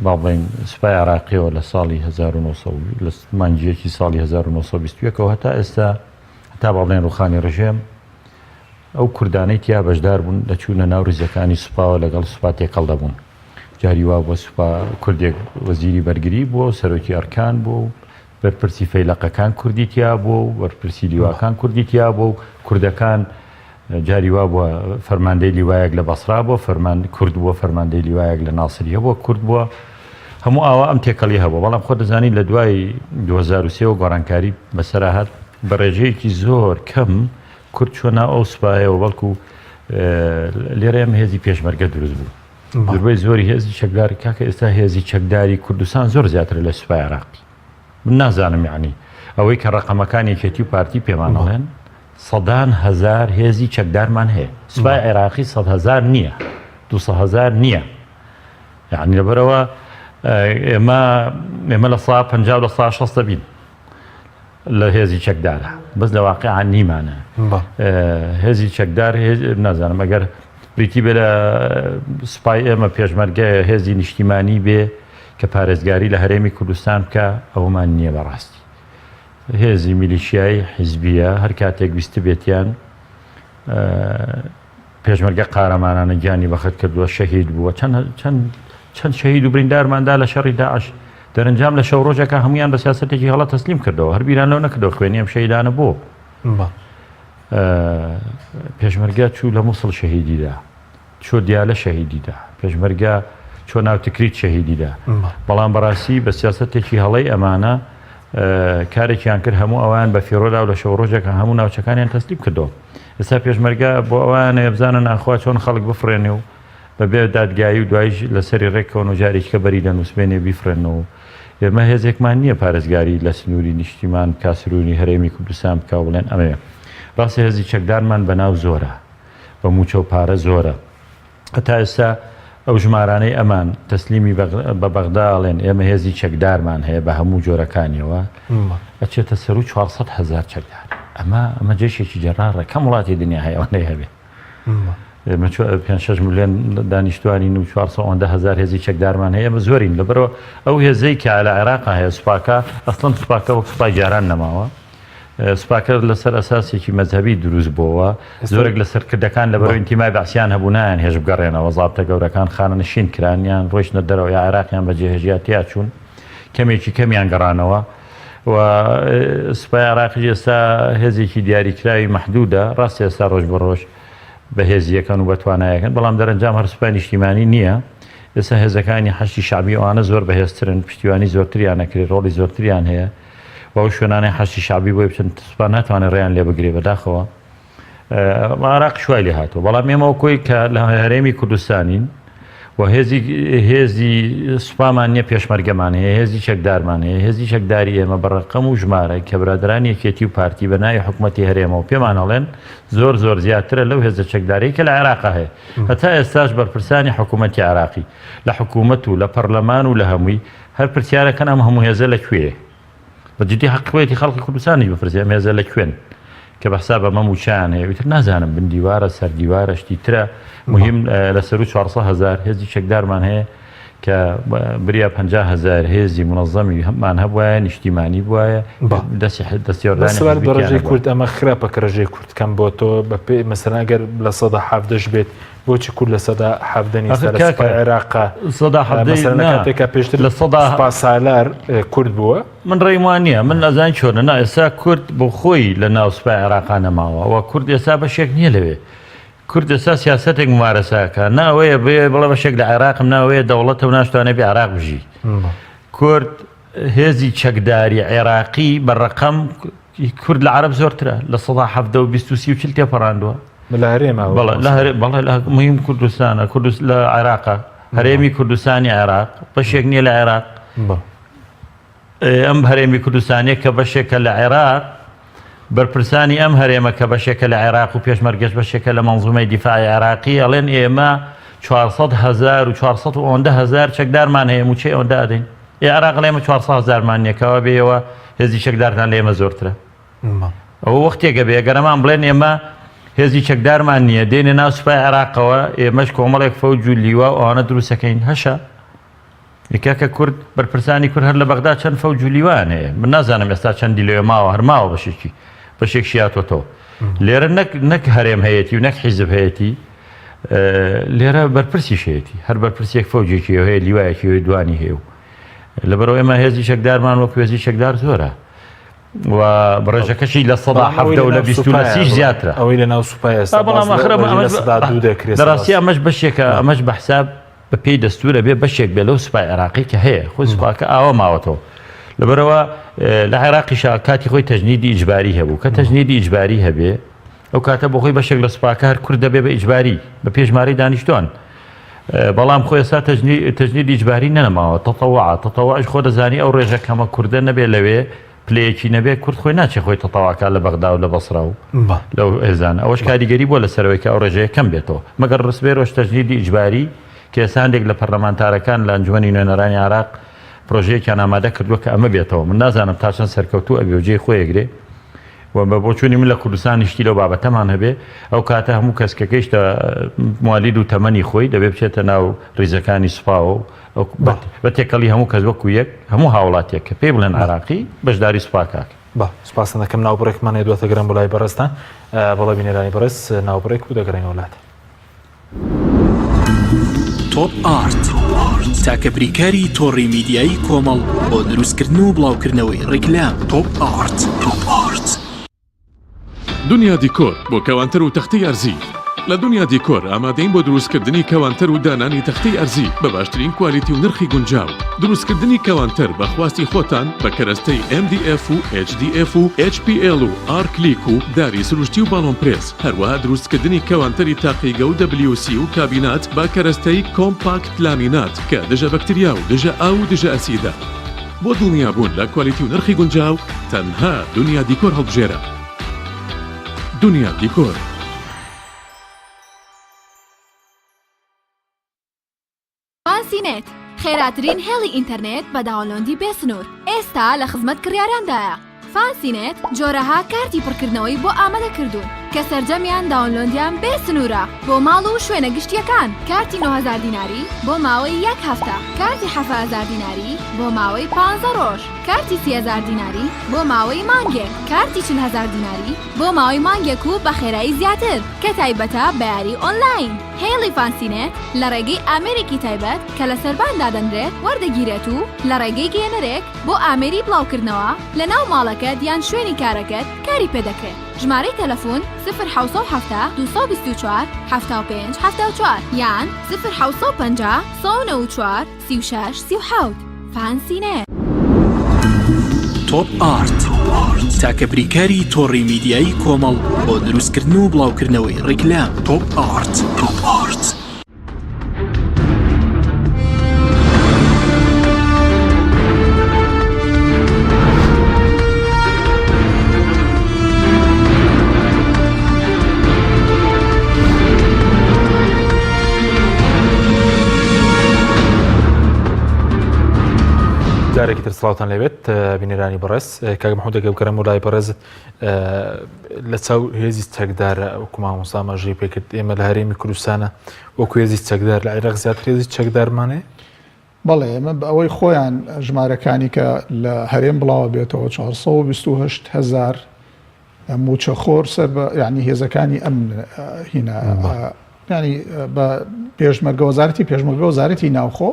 باڵێن سوپای عێراقیەوە لە ساڵی 1900 لە مانگیەکی ساڵی 1920ەوە هەتا ئێستا هەتا باڵێن ڕوخانی ڕژێم ئەو کوردانەی تیا بەشدار بوون دەچوونە ناو ڕیزەکانی سوپاوە لەگەڵ سوپا تێکەڵ دەبوون جاری وا بۆ سوپا کوردێک وەزیری بەرگری بووە سەرۆکی ئەرکان بوو بەرپرسی فەیلەقەکان کوردی تیا بوو بەرپرسی لیواکان کوردی تیا بوو کوردەکان جاری وا بووە فەرماندەی لیوایەک لە بەسرا بۆ کورد بووە فەرماندەی لیوایەک لە ناسریە بۆ کورد بووە هەموو ئاوا ئەم تێکەڵی هەبوو بەڵام خۆ دەزانی لە دوای 2003 گۆڕانکاری بەسەرهات بە ڕێژەیەکی زۆر کەم کورد چۆنا ئەو سوپایەوە بەڵکو لێرەم هێزی پێشمەرگە دروست بوو زۆربەی زۆری هێزی چەکداری کاکە ئێستا هێزی چەکداری کوردستان زۆر زیاتر لە سوپای عێراقی من نازانم یعنی ئەوەی کە ڕقەمەکانی یەکێتی و پارتی پێمانەڵێن 100,000 هێزی چەکدارمان هەیە سوپای عێراقی 100,000 نییە 200,000 نییە یعنی لەبەرەوە ئێمە لە 150 لە 160 دەبین لە هێزی چەکدارە بەس لە واقعیان نیمانە هێزی چەکدار نازانم ئەگەر بریتی بێ لە سوپای ئێمە پێشمەرگە هێزی نیشتیمانی بێ کە پارێزگاری لە هەرێمی کوردستان بکە ئەومان نییە بەڕاستی. هێزی میلیشیایی حیزبیە هەر کاتێک ویستە بێتیان پێشمەرگە قارەمانانە گیانی بەخت کردووە شەهید بووە چەند شەهید و بریندارماندا لە شەڕی داعش دەرەنجام لە شەو ڕۆژەکە هەمویان بە سیاسەتێکی هەڵە تەسلیم کردەوە هەر بیران لەو نەکردەوە خوێنی ئەم شەهیدانە بۆ پێشمەرگە چوو لە مووسڵ شەهیدیدا چۆ دیالە شەهیدیدا پێشمەرگە چۆ ناوتکریت شەهیدیدا بەڵام بەڕاستی بە سیاسەتێکی هەڵەی ئەمانە کارێکیان کرد هەموو ئەوان بە فیرۆدا و لە شەو ڕۆژێکە هەموو ناوچەکانیان تەسلیم کردەوە. ئێستا پێشمەرگە بۆ ئەوانە بزانن ناخوا چۆن خەڵک بفرێنێ و بەبێ دادگایی و دوایش لەسەری ڕێکەوە و جارێککە بەری دەنووسێنێ بیفرێنەوە. ئێمە هێزێکمان نییە پارێزگاری لە سنووری نیشتیمان کاسرونی هەرێمی کوردستان بکە بڵێن ئەمەیە. ڕاستی هێزی چەکدارمان بەناو زۆرە بە موچە و پارە زۆرە. هەتا ئێستا ئەو ژمارانەی ئەمان تەسلیمی بە بەغداڵێن ئێمە هێزی چەکدارمان هەیە بە هەموو جۆرەکانیەوە ئەچێتە سەر و 400,000 چەکدار. ئەمە جێشێکی جەرارە کەم وڵاتی دنیا هەیەوانەی هەبێ. 5-6 ملیۆن دانیشتوانین و 400,000 هێزی چەکدارمان هەیە ئەمە زۆرین لەبەرەوە ئەو هێزەی کە لە عێراقا هەیە سوپاکە ئەسڵەن سوپاکە وەک سوپای جاران نەماوە. سوپاکە لەسەر ئەساسێکی مەذهبی دروست بووە زۆرێک لە سەرکردەکان لەبەرەوە ئینتیمای بەعسیان هەبوونایان هێژ بگەڕێنەوە زابتە گەورەکان خانەنشین کرانیان ڕۆیشتە دەرەوە یا عێراقیان بە جێهێژیاتیا چوون کەمێکی کەمیان گەڕانەوە و سوپای عێراقی ئێستا هێزێکی دیاریکراوی مەحدودە ڕاستی ئێستا ڕۆژ بە ڕۆژ بەهێزیەکەن و بەتوانایەکەن بەڵام دەرەنجام هەر سوپای نیشتیمانی نییە. ئێستا هێزەکانی حەشتی شعبی ئەوانە زۆر بەهێزترن پشتیوانی زۆرتریان نەکرێت ڕۆڵی زۆرتریان هەیە و ئەو شوێنانەی حەشتی شعبی بۆی بچن سوپا ناتوانێت ڕێیان لێ بگرێ بەداخەوە عێراق شوای لێ هاتووە. بەڵام ئێمە کۆی کە لە هەرێمی کوردستانین و هێزی سوپامان نییە پێشمەرگەمان هەیە هێزی چەکدارمان هەیە هێزی چەکداری ئێمە بەڕقەم و ژمارە کە برادرانی یەکێتی و پارتی بە ناوی حکوومەتی هەرێمەوە پێمان هەڵێن زۆر زیاترە لەو هێزە چەکداری کە لە عێراقا هەیە. هەتا ئێستاش بەرپرسانی حکوومەتی عێراقی لە حکوومەت و لە پەرلەمان و لە هەمووی هەر پرسیارەکەن ئەم هەموو هێزە لەکوێ بەجددی حقیقەتی خەڵکی کوردستانی بپرسێ ئەم هێزە لەکوێن کە بەحسا بە مەموچیان هەیە وتر نازانم بندیوارە سەردیوارە شتی ترە مهم لەسەر و 400,000 هێزی چەکدارمان هەیە کە بریا 50,000 هێزی منەظەمی هەممان هەبوایە نیشتیمانی بواە دەستیێڕدانی ڕێژەی کورد ئەمە خراپە کە ڕێژەی کورد کەم بۆ تۆ بە پێ مەسەلاگەر لە 170 بێت بۆچی کورد لە 170 عێراقا کاتێکە پێشتر لە 100 سالار کورد بووە من ڕێیمان نییە من ئەزان چۆنە نا ئێستا کورد بۆ خۆی لە ناو سوپای عێراقا نەماوە و کورد ئێستا بەشێک نییە لەوێ کورد ئێستا سیاسەتێک ممارەساکە ناوەیە بڵێ بەشێک لە عێراقم ناوەیە دەوڵەتە و ناشتوانێ بێ عێراق بژی. کورد هێزی چەکداری عێراقی بەڕقەم کورد لە عەرەب زۆرترە لە 170 تێپەڕاندووە بەڵێ مهم کوردستانە لە عێراقا هەرێمی کوردستانی عێراق بەشێک نییە لە عێراق ئەم هەرێمی کوردستانیە کە بەشێکە لە عێراق بەرپرسانی ئەم هەرێمە کە بەشێکە لە عێراق و پێشمەرگەش بەشێکە لە مەنزومەی دیفاعی عێراقی ئەڵێن ئێمە 400,000 و 400,000 چەکدارمان هەیە موچەی ئەوەندا ئەدەین عێراق لێمە 400,000مان نیەکەوە بێەوە هێزی چەکدارتان لە ئێمە زۆرترە. ئەوە وەختێکە بێ گەرەمان بڵێن ئێمە هێزی چەکدارمان نییە دێنێ ناو سوپای عێراقەوە ئێمەش کۆمەڵێک فەوج و لیوا و ئەوانە دروستەکەین هەشە یکاکە کورد بەرپرسانی کورد هەر لە بەغدا چەند فەوج و لیوان هەیە من نازانم ئێستا چەندی لێوێ ماوە هەرماوە بەشێک شیاتۆتەوە لێرە نەک هەرێم هەیەی و نەک حیزب هەیەی لێرە بەرپرسی شەیەتی هەر بەرپرسێک فەوجێکی هەیە لیوایەکی دوانی هەیە و لەبەرەوە ئێمە هێزی چەکدارمان وەکو هێزی چەکدار زۆرە و بڕێژەکەشی لە 170 و لە 20 زیاترە ئەوەی لە ناو سوپای دەڕاستی ئەمەش بەشێکە ئەمەش بە حساب بە پێی دەستورە بێ بەشێک بێ لەو سوپای عێراقی کە هەیە خۆی سوپاکە ئاوە ماوەتەوە لەبەرەوە لە عێراقیش کاتی خۆی تەجنیدی ئیجباری هەبوو کە تەجنیدی ئیجباری هەبێ ئەو کاتە بۆ خۆی بەشێک لە سوپاکە هەر کورد دەبێ بە ئیجباری بە پێشماری دانیشتوان بەڵام خۆی ئێستا تەجنیدی ئیجباری نەنەماوە تەتەوعش خۆ دەزانی ئەو ڕێژەکەمە کوردە نەبێ لەوێ پلەیەکی نەبێ کورد خۆی ناچێ خۆی تەتەواکە لە بەغدا و لە بەسڕا و لەو ئێزان ئەوەش کاریگەری بۆ لەسەرەوەی کە ئەو ڕێژەیە کەم بێتەوە مەگەر ڕسبێرۆش تەجنیدی ئیجباری کە ئێساندێک لە پەرلەمانتارەکان لە ئەنجومەنی نوێنەرانی عێراق پرۆژەیەکیان ئامادە کردووە کە ئەمە بێتەوە من نازانم تا چەند سەرکەوتوو ئەبێ و جێی خۆیەگرێ و بە بۆچوونی من لە کوردستان شتی لەو بابەتەمان هەبێ ئەو کاتە هەموو کەس کە گەیشتە موالید و تەمەنی خۆی دەبێ بچێتە ناو ڕیزەکانی سوپاوە و بە تێکەڵی هەموو کەس وەکو یەک هەموو هاوڵاتێک کە پێ بڵێن عراقی بەشداری سوپا کاک. سپاسن دەکەم ناوبڕێکمانێ دواتە گرم بۆ لای بەڕستان بەڵێ بینێرانی بەڕست ناوبڕێک و دەگەڕین وڵات. تۆپ ئارت تاکە بریکاری تۆڕی میدیایی کۆمەڵ بۆ دروستکردن و بڵاوکردنەوەی ڕیکلام. تۆپ ئارت دنیا دیکۆر بۆ کەوانتەر و تەختەی ئەرزی. لە دنیا دیکۆر ئامادەین بۆ دروستکردنی کەوانتەر و دانانی تەختەی ئەرزی بە باشترین کوالیتی و نرخی گونجاو. دروستکردنی کەوانتەر بە خواستی خۆتان بە کەرەستەی MDF و HDF و HPL و R-Click و داری سروشتی و باڵۆن پرێس. هەروەها دروستکردنی کەوانتەری تاقیگە و WC و کابینات با کەرەستەی کۆمپاکت لامینات کە دژە بەکتریا و دژە ئاو و دژە ئەسیدە. بۆ دڵنیابوون لە کوالیتی و نرخی گونجاو تەنها دنیا دیکۆر هەڵبژێرە. دنیا دیکۆر. فانسینێت خێراترین هێڵی ئینتەرنێت بە داوڵۆندی بێسنوور ئێستا لە خزمەت کڕیارەندایە. فانسینێت جۆرەها کارتی پڕکردنەوەی بۆ ئامادە کردوون کە سەرجەمیان داوڵۆندیان بێسنوورە بۆ ماڵ و شوێنە گشتیەکان. کارتی 9000 دیناری بۆ ماوەی 1 هەفتە، کارتی 7000 دیناری بۆ ماوەی 15 ڕۆژ، کارتی 30000 دیناری بۆ ماوەی مانگێک، کارتی 40000 دیناری بۆ ماوەی مانگێک و بە خێرایی زیاتر کە تایبەتە بە یاری ئۆنلاین. هێڵی فانسینێت لە ڕێگەی ئامێرێکی تایبەت کە لە سەرباندا دەنرێت وەردەگیرێت و لە ڕێگەی گێنەرێک بۆ ئامێری بڵاوکردنەوە لە ناو ماڵەکەت یان شوێنی کارەکەت کاری پێدەکرێت. ژمارەی تەلەفۆن 070 224 75 74 یان 050 194 36 37. فانسینێت. تۆپ ئارت تاکە بریکاری تۆڕی میدیایی کۆمەڵ بۆ دروستکردن و بڵاوکردنەوەی ڕیکلام. تۆپ ئارت. جارێکی تر سڵاوتان لەوێت بینێرانی بەڕێز. کاک محمود دەگەڕێم و لای بەڕێزت لە چاو هێزی چەکدارە وەکو مامۆستا مەژەی پێکرد ئێمە لە هەرێمی کوردستانە وەکو هێزی چەکدار لە عێراق زیاتر هێزی چەکدارمانێ؟ بەڵێ ئێمە ئەوەی خۆیان ژمارەکانی کە لە هەرێم بڵاوە بێتەوە 428,000 موچەخۆر سەر بە یعنی هێزەکانی ئەم هینە ینی بە پێشمەرگە وەزارەتی پێشمەرگە وەزارەتی ناوخۆ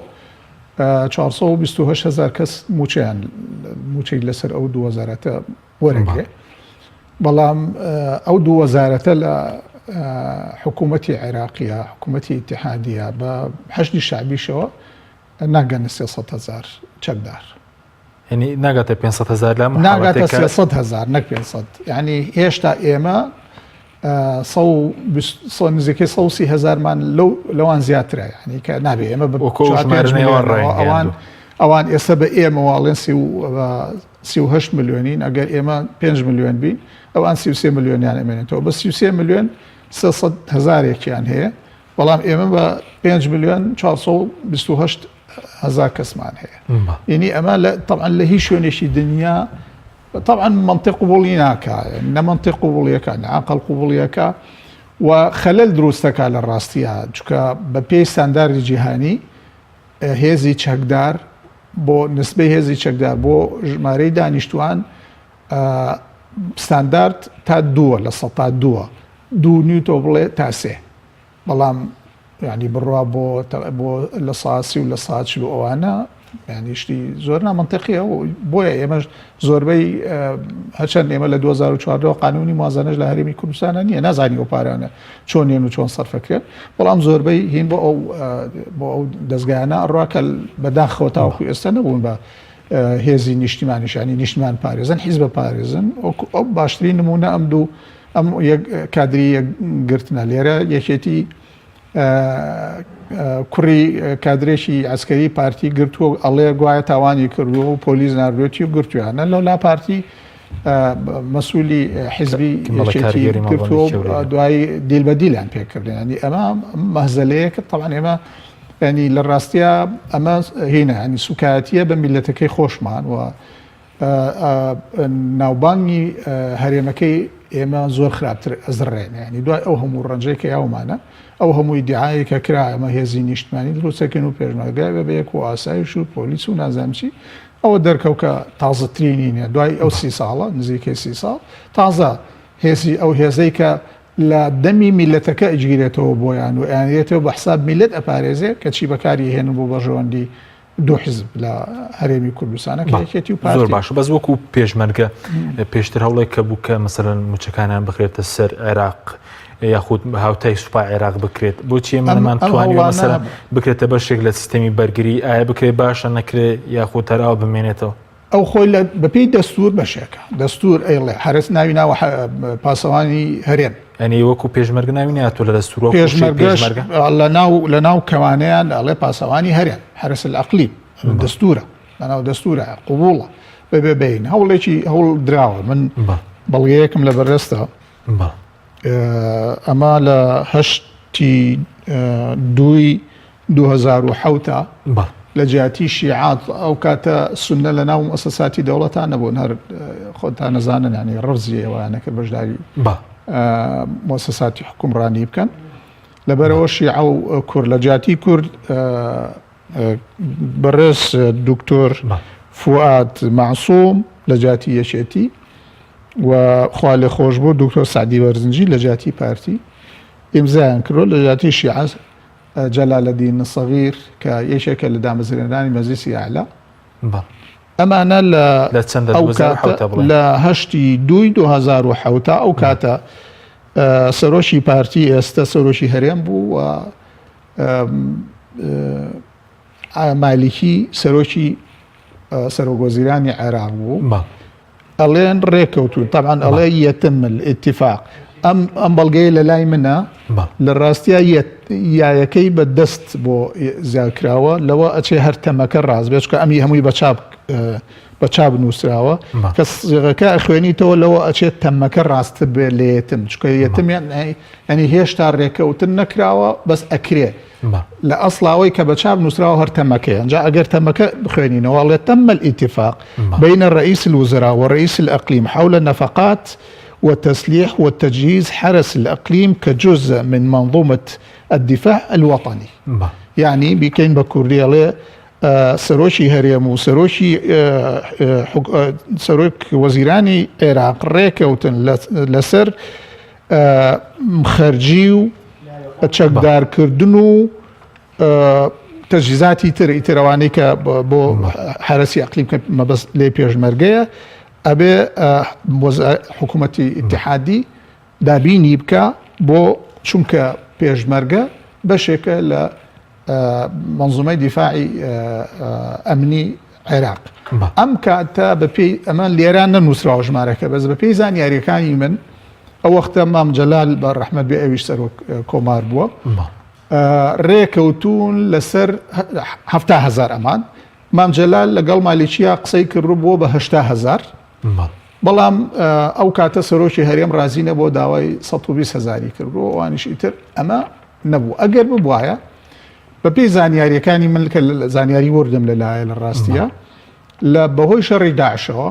428,000 کەس موچەی لەسەر ئەو دوو وەزارەتە وەرەگرێ. بەڵام ئەو دوو وەزارەتە لە حکوومەتی عێراقیە حکوومەتی ئیتیحادیە بە حەشدی شعبیشەوە ناگەنە 300,000 چەکدار. یعنی ناگاتە 500,000 لە ناگاتە 300,000 نەک 500. یعنی هێشتا ئێمە نزیکەی 130,000مان لەوان زیاترە یعنی کە نابێ ئێمە ئەوان ئێستا بە ئێمەواڵێن 38 ملیۆنین ئەگەر ئێمە 5 ملیۆن بین ئەوان 33 ملیۆنیان ئەمێنێتەوە بە 33 ملیۆن 300,000 هەیە بەڵام ئێمە بە 5 ملیۆن 428,000 کەسمان هەیە. یعنی ئەمە طبعا لە هیچ شوێنێکی دنیا طبعا منطق قبولی ناکە نە منطق قبولیەکە نە عەقڵ قبولیەکە و خەلەل دروستەکە لە ڕاستیە چونکە بە پێی ستانداردی جیهانی هێزی چەکدار بۆ نسبەی هێزی چەکدار بۆ ژمارەی دانیشتوان ستاندارد تا 2 لە 100 تا 2 نیوتۆ بڵێ تا 3 بەڵام ینی بڕوا بۆ لە 130 و لە 140 ئەوانە یعنی شتی زۆر نامەنتەقیە و بۆیە ئێمە زۆربەی هەرچەند ئێمە لە 2014 قانونی موازنەش لە هەرێمی کوردستانە نییە نازانی ئەو پارانە چۆنێن و چۆن سەرفەکرێت بەڵام زۆربەی هین بۆ ئەو دەستگایانە ئەڕواکە بەداخەوە تاوەکو ئێستا نەبوون بە هێزی نیشتیمانیشانی نیشتمان پارێزن حیزبە پارێزن ئەو باشترین نمونە ئەم کادری گرتنە لێرە یەکێتی کوڕی کادرێکی عسکەری پارتی گرتووە ئەڵێ گوایە تاوانی کردووە و پۆلیس ناردوێتی و گرتویانە لەو لا پارتی مەسئولی حیزبی گرتووە دوای دیل بە دیلیان پێکردن ینی ئەمە مەهزەلەیە کە طبعا ئێمە ینی لە ڕاستیە ئەمە هینە ینی سوکایەتیە بە میلەتەکەی خۆشمان و ناوبانگی هەرێمەکەی ئێمە زۆر خراپتر ئەزڕێن ینی دوای ئەو هەموو ڕەنجەی کە یاومانە ئەو هەموو دیعاایی کە کرا ئەمە هێزی نیشتمانی دروستەکەن و پێشمەرگای بە بەیەک و ئاسایش و پۆلیس و نازانچی ئەوە دەرکەوت کە تازەترینینە دوای ئەو 30 ساڵە نزیکەی 30 ساڵ تازە هێزی ئەو هێزەی کە لە دەمی میلەتەکە ئەجگیرێتەوە بۆیان و ئەیانێتەوە بە حساب میلەت ئەپارێزێ کە چی بەکاری هێن بۆ بەژەوەندی دوو حیزب لە هەرێمی کوردستانە کە یەکێتی و زۆر باش بەس وەکو پێشمەرگە پێشتر هەوڵێک کە بوو کە مەسەرەن موچەکانیان بخرێتە سەر عێراق یاخود هاوتای سوپای عێراق بکرێت بۆچی ئێمەمان توانێت مەسەرەن بکرێتە بەشێک لە سیستەمی بەرگری ئایا بکرێت باشە نەکرێ یاخود تەراوە بمێنێتەوە ئەو خۆی بەپێی دەستور بەشێکە دەستور ئەیڵێ هەرس ناوی ناوە پاسەوانی هەرێن ئەنی وەکو پێشمەرگ ناوی ناتۆ لە دەستور پێشمەرگەش لە ناو کەوانەیان ئەڵێ پاسەوانی هەرێن هەرس العەقلی دەستورە لەناو دەستورە قوبوڵە بەبێ بین هەوڵێکی هەوڵ دراوە من بەڵگەیەکم لە بەردەستە ئەمە لە 8 دوای 2007 لە جیاتی شیعات ئەو کاتە سونە لە ناو مؤسساتی دەوڵەتان نەبوون هەر خۆتان نەزانن ینی ڕەزیەوەیانە کرد بەشداری مؤسساتی حکومڕانی بکەن لەبەرەوە شیعە و کورد لە جیاتی کورد بەڕێز دکتۆر فواد معسووم لە جیاتی یەکێتی و خوا لێ خۆش بوو دکتۆر سعدی بەرزنجی لە جیاتی پارتی ئیمزایان کردۆ لە جیاتی شیعە جەلالەدین سەغیر کە یەکێکە لە دامەزرێنانی مەجلیسی ئاعلا ئەمانە لە 8 دوای 2007 ئەو کاتە سەرۆشی پارتی ئێستا سەرۆشی هەرێم بوو و مالیکی سەرۆکی سەرۆگۆزیرانی عێراق بوو ئەڵێن ڕێکەوتون طبعاً ئەڵێ یەتم الاتفاق ئەم بەڵگەیە لە لای منە لە ڕاستیە یایەکەی بە دەست بۆ زیاکراوە لەوە ئەچێ هەر تەمەکە ڕاست بێت چکە ئەمی هەمووی بە چاپ نووسراوە کە سیغەکە خوێنیتەوە لەوە ئەچێت تەمەکە ڕاستتر بێ لە یەتم چکە یەتمیان ینی هێشتا ڕێکەوتن نەکراوە بەس ئەکرێ لە ئەسڵاوەی کە بە چاپ نووسراوە هەر تەمەکەی ئەنجا ئەگەر تەمەکە بخوێنینەوە لێ تەم الاتفاق بين رئيس الوزراء ورئيس الإقليم حول النفقات والتسليح والتجهيز حرس الإقليم كجزء من منظومة الدفاع الوطني يعني بكين بكوردي عليه سەرۆکی هەرێم و سەرۆک وەزیرانی عێراق ڕێکەوتن لەسەر خەرجی و چەکدارکردن و تەجهیزاتی ئیترەوانەی کە بۆ حرەسی ئەقلیم کە مەبەست لێ پێشمەرگەیە ئەبێ حکوومەتی ئیتحادی دابینی بکە بۆ چونکە پێشمەرگە بەشێکە لە منظومەی دیفاعی ئەمنی عێراق ئەم کاتە بەپێی ئەمە لێران نەنووسراوە ژمارەکە بەس بەپێی زانیاریەکانی من ئەو وەختە مام جەلال بە ڕەحمەت بێ ئەویش سەرۆک کۆمار بووە ڕێکەوتون لەسەر 7,000 ئەمان مام جەلال لەگەڵ مالیکیە قسەی کردو بۆ بە 8,000 بەڵام ئەو کاتە سەرۆکی هەرێم رازی نەبوو داوای 120,000 کردو ئەوانیش ئیتر ئەمە نەبوو ئەگەر ببوایە بەپێی زانیاریەکانی من کە زانیاری وردم لەلایە لە ڕاستیە لە بەهۆی شەڕی داعشەوە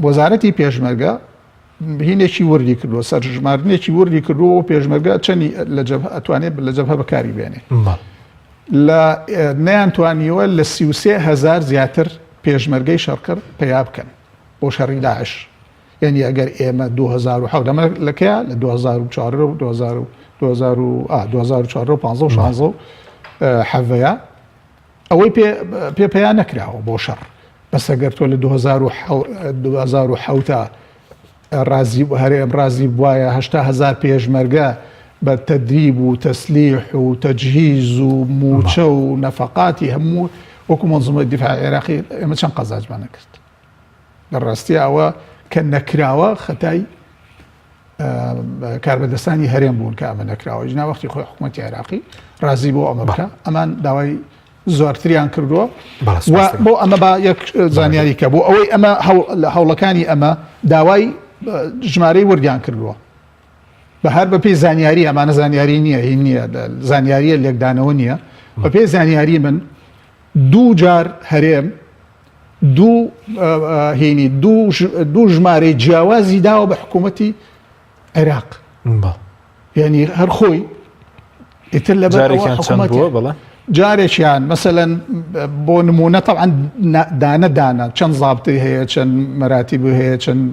وەزارەتی پێشمەرگە هینێکی وردی کردووە سەرژماردنێکی وردی کردووە پێشمەرگە چەندی ئەتوانێت لە جەبهە بەکاری بێنێ لە نەیانتوانیوە لە 33,000 زیاتر پێشمەرگەی شەڕکرد پیا بکەن بۆ شەڕی داعش یعنی ئەگەر ئێمە 2007 دەمە لەکەیە لە 2014 حەڤەیە ئەوەی پێیان نەکراوە بۆ شەڕ بەس ئەگەر تۆ لە 2007 هەرێم رازی بواە 8,000 پێشمەرگە بە تەدریب و تەسلیح و تەجهیز و موچە و نەفەقاتی هەموو وەکو منظومەی دیفاع عێراقی ئێمە چەند قەزاجمان نەکرد لە ڕاستی ئەوە کە نەکراوە خەتای کاربەدەستانی هەرێم بوون کە ئەمە نەکراوە ژنا وەختی خۆی حکوومەتی عێراقی رازی بۆ ئەمە بکە ئەمان داوای زۆرتریان کردووە بۆ ئەمە با یەک زانیاری کە بۆ ئەوەی ئەمە لە هەوڵەکانی ئەمە داوای ژمارەی وردیان کردووە بە هەر بەپێی زانیاری ئەمانە زانیاری نییە هین نییە زانیاریە لێکدانەوە نییە بەپێی زانیاری من 2 جار هەرێم هینی دوو ژمارەی جیاوازی داوە بە حکوومەتی عێراق یعنی هەر خۆی ئیتر لەبەر چەند بووە بەڵێ جارێکیان مثلەن بۆ نمونە طبعا دانە چەند زابطی هەیە چەند مەراتیب هەیە چەند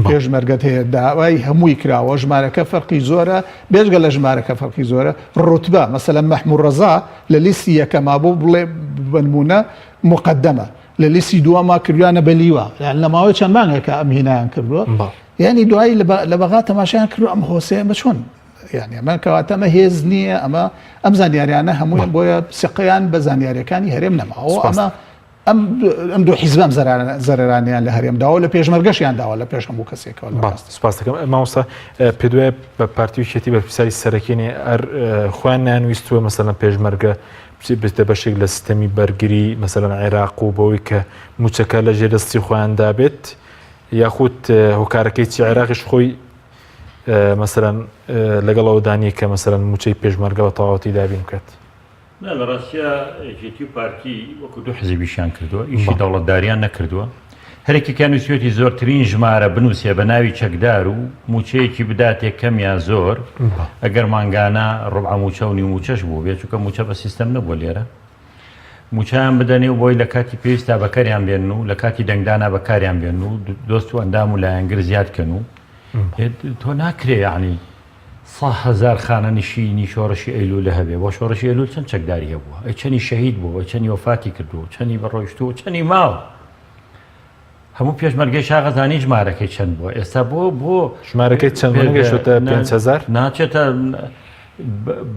پێشمەرگەت هەیە داوای هەمووی کراوە ژمارەکە فەرقی زۆرە بێژگە لە ژمارەکە فەرقی زۆرە ڕوتبە مثلەن مەحموود ڕەزا لە لیستی یەکەما بۆ بڵێ بە نمونە مقدمە لە لیستی دووەما کردویانە بەلیوە لە ماوەی چەند مانگێکە ئەم هینایان کردووە یعنی دوایی لە بەغا تەماشایان کردو ئەم هۆسەیە بە چۆن یعنی ئەمە کەواتە ئەمە هێز نییە ئەم زانیاریانە هەموویان بۆیە سقیان بە زانیاریەکانی هەرێم نەماوە ئەم دوو حیزبم زەرەرانیان لە هەرێمداوە لە پێشمەرگەشیان داوە لە پێش هەموو کەسێکەوە سپاس دەکەم مامۆستا پێ دوایە بە پارتی وشێتی بەرپرسیاری سەرەکیێنێ خۆیان نانویستووە مەسەڵەن پێشمەرگە بێتە بەشێک لە سیستەمی بەرگری مەسەڵەن عێراق و بەوەی کە موچەکە لە ژێدەستی خۆیاندا بێت یاخود هۆکارەکەی چی عێراقیش خۆی مەسەڵەن لەگەڵ ئەوەدانی کە مەسەڵەن موچەی پێشمەرگە بە تەواوەتی دابین بکات لە ڕاستیە جێتی و پارتی وەکو دوو حزبیشیان کردووە ئیشی دەوڵەتداریان نەکردووە هەرێکێکیان ویسوێتی زۆرترین ژمارە بنووسێ بە ناوی چەکدار و موچەیەکی بداتێ کەمیان زۆر ئەگەر مانگانە ڕبع موچە و نیو موچەش بوو بێت چونکە موچە بە سیستەم نەبووە لێرە موچیان بدەنێ و بۆی لە کاتی پێویستا بەکاریان بێن و لە کاتی دەنگدانا بەکاریان بێن و دۆست و ئەندام و لایەنگر زیادکەن و تۆ ناکرێ یعنی 100,000 خانە نشینی شۆڕشی ئەیلول هەبێ بۆ شۆڕشی ئەیلول چەند چەکداری هەبووە ئەی چەنی شەهید بووە چەنی وەفاتی کردو چەنی بەڕۆیشتووە چەنی ماوە هەموو پێشمەرگەی شاغەزانی ژمارەکەی چەند بووە ئێستا بۆ ژمارەکەی چەند گەشتە 5,000 ناچێتە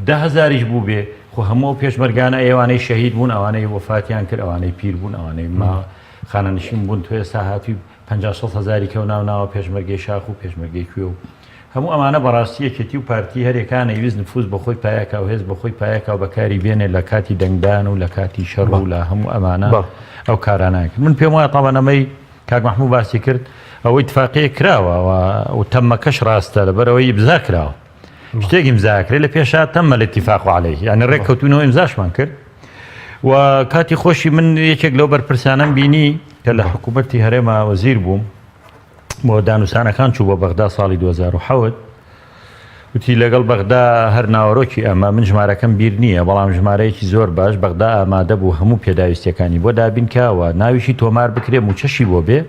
10,000یش بوو بێ خۆ هەموو پێشمەرگانە ئێوانەی شەهید بوون ئەوانەی وەفاتیان کرد ئەوانەی پیر بوون ئەوانەی ما خانە نشین بوون تۆ ئێستا هاتووی 50,000 کە و ناو پێشمەرگەی شاخ و پێشمەرگەی کوێ و هەموو ئەمانە بەڕاستیەکێتی و پارتی هەرێکانە ویست نفوز بەخۆی پایەکە و هێز بەخۆی پایەکە و بەکاری بێنێ لە کاتی دەنگدان و لە کاتی شەڕ و لە هەموو ئەمانە ئەو کاراناکرد من پێم وایە تاوانەمەی کاک مەحموود باسی کرد ئەوەی اتفاقیە کراوە و تەمەکەش ڕاستە لەبەرەوەی ئیمزا کراوە شتێکی ئیمزاکرێت لە پێشا تەمە الاتفاق عەلەیه یعنی ڕێککەوتوونەوە ئیمزاشمان کرد و کاتی خۆشی من یەکێک لەو بەرپرسانەم بینی کە لە حکوومەتی هەرێما وەزیر بووم بۆ دانووسانەکان چوو بۆ بەغدا ساڵی 2007 وتی لەگەڵ بەغدا هەر ناوەڕۆکی ئەمە من ژمارەکەم بیر نییە بەڵام ژمارەیەکی زۆر باش بەغدا ئامادە بوو هەموو پێداویستیەکانی بۆ دابینکەوە ناویشی تۆمار بکرێ موچەشی بۆ بێ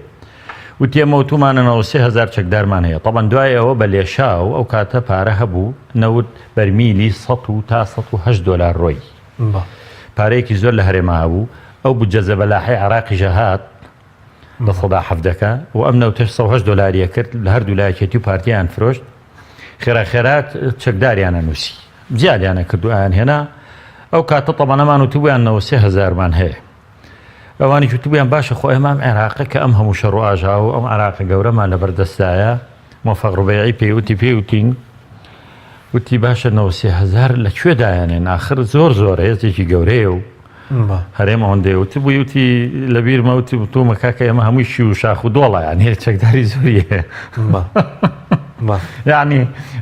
وتی ئەمە وتومانەوە 3,000 چەکدارمان هەیە طبعا دوای ئەوە بە لێشاو ئەو کاتە پارە هەبوو نەوت بەرمیلی 100 تا 108 دلار ڕۆی پارەیەکی زۆر لە هەرێما هەبوو ئەو بودجە بەلاحی عێراقی ژەهات بە سەدا حەفدەکە و ئەم نەوتش 108 دلاریە کرد لە هەردوو لایەکێتی و پارتیان فرۆشت خێراخێرات چەکداریانە نووسی زیادیانە کردویان هێنا ئەو کاتە تەمەنەمان وتبوویانەوە 3,000مان هەیە ئەوانی وتبوویان باشە خۆ ئێمام عێراقە کە ئەم هەموو شەڕ و ئاژا و ئەم عێراقە گەورەمان لەبەردەستایە مۆفەق ڕوبەیعی پێوتی وتی باشە 3,000 لەکوێدایانێن ئاخر زۆر هێزێکی گەورەیە و هەرێمە هەندێ وتی لەبیرمە وتی تۆمە کاکە ئێمە هەمووی شی و شاخ و دۆڵە یعنی چەکداری زۆریە یعنی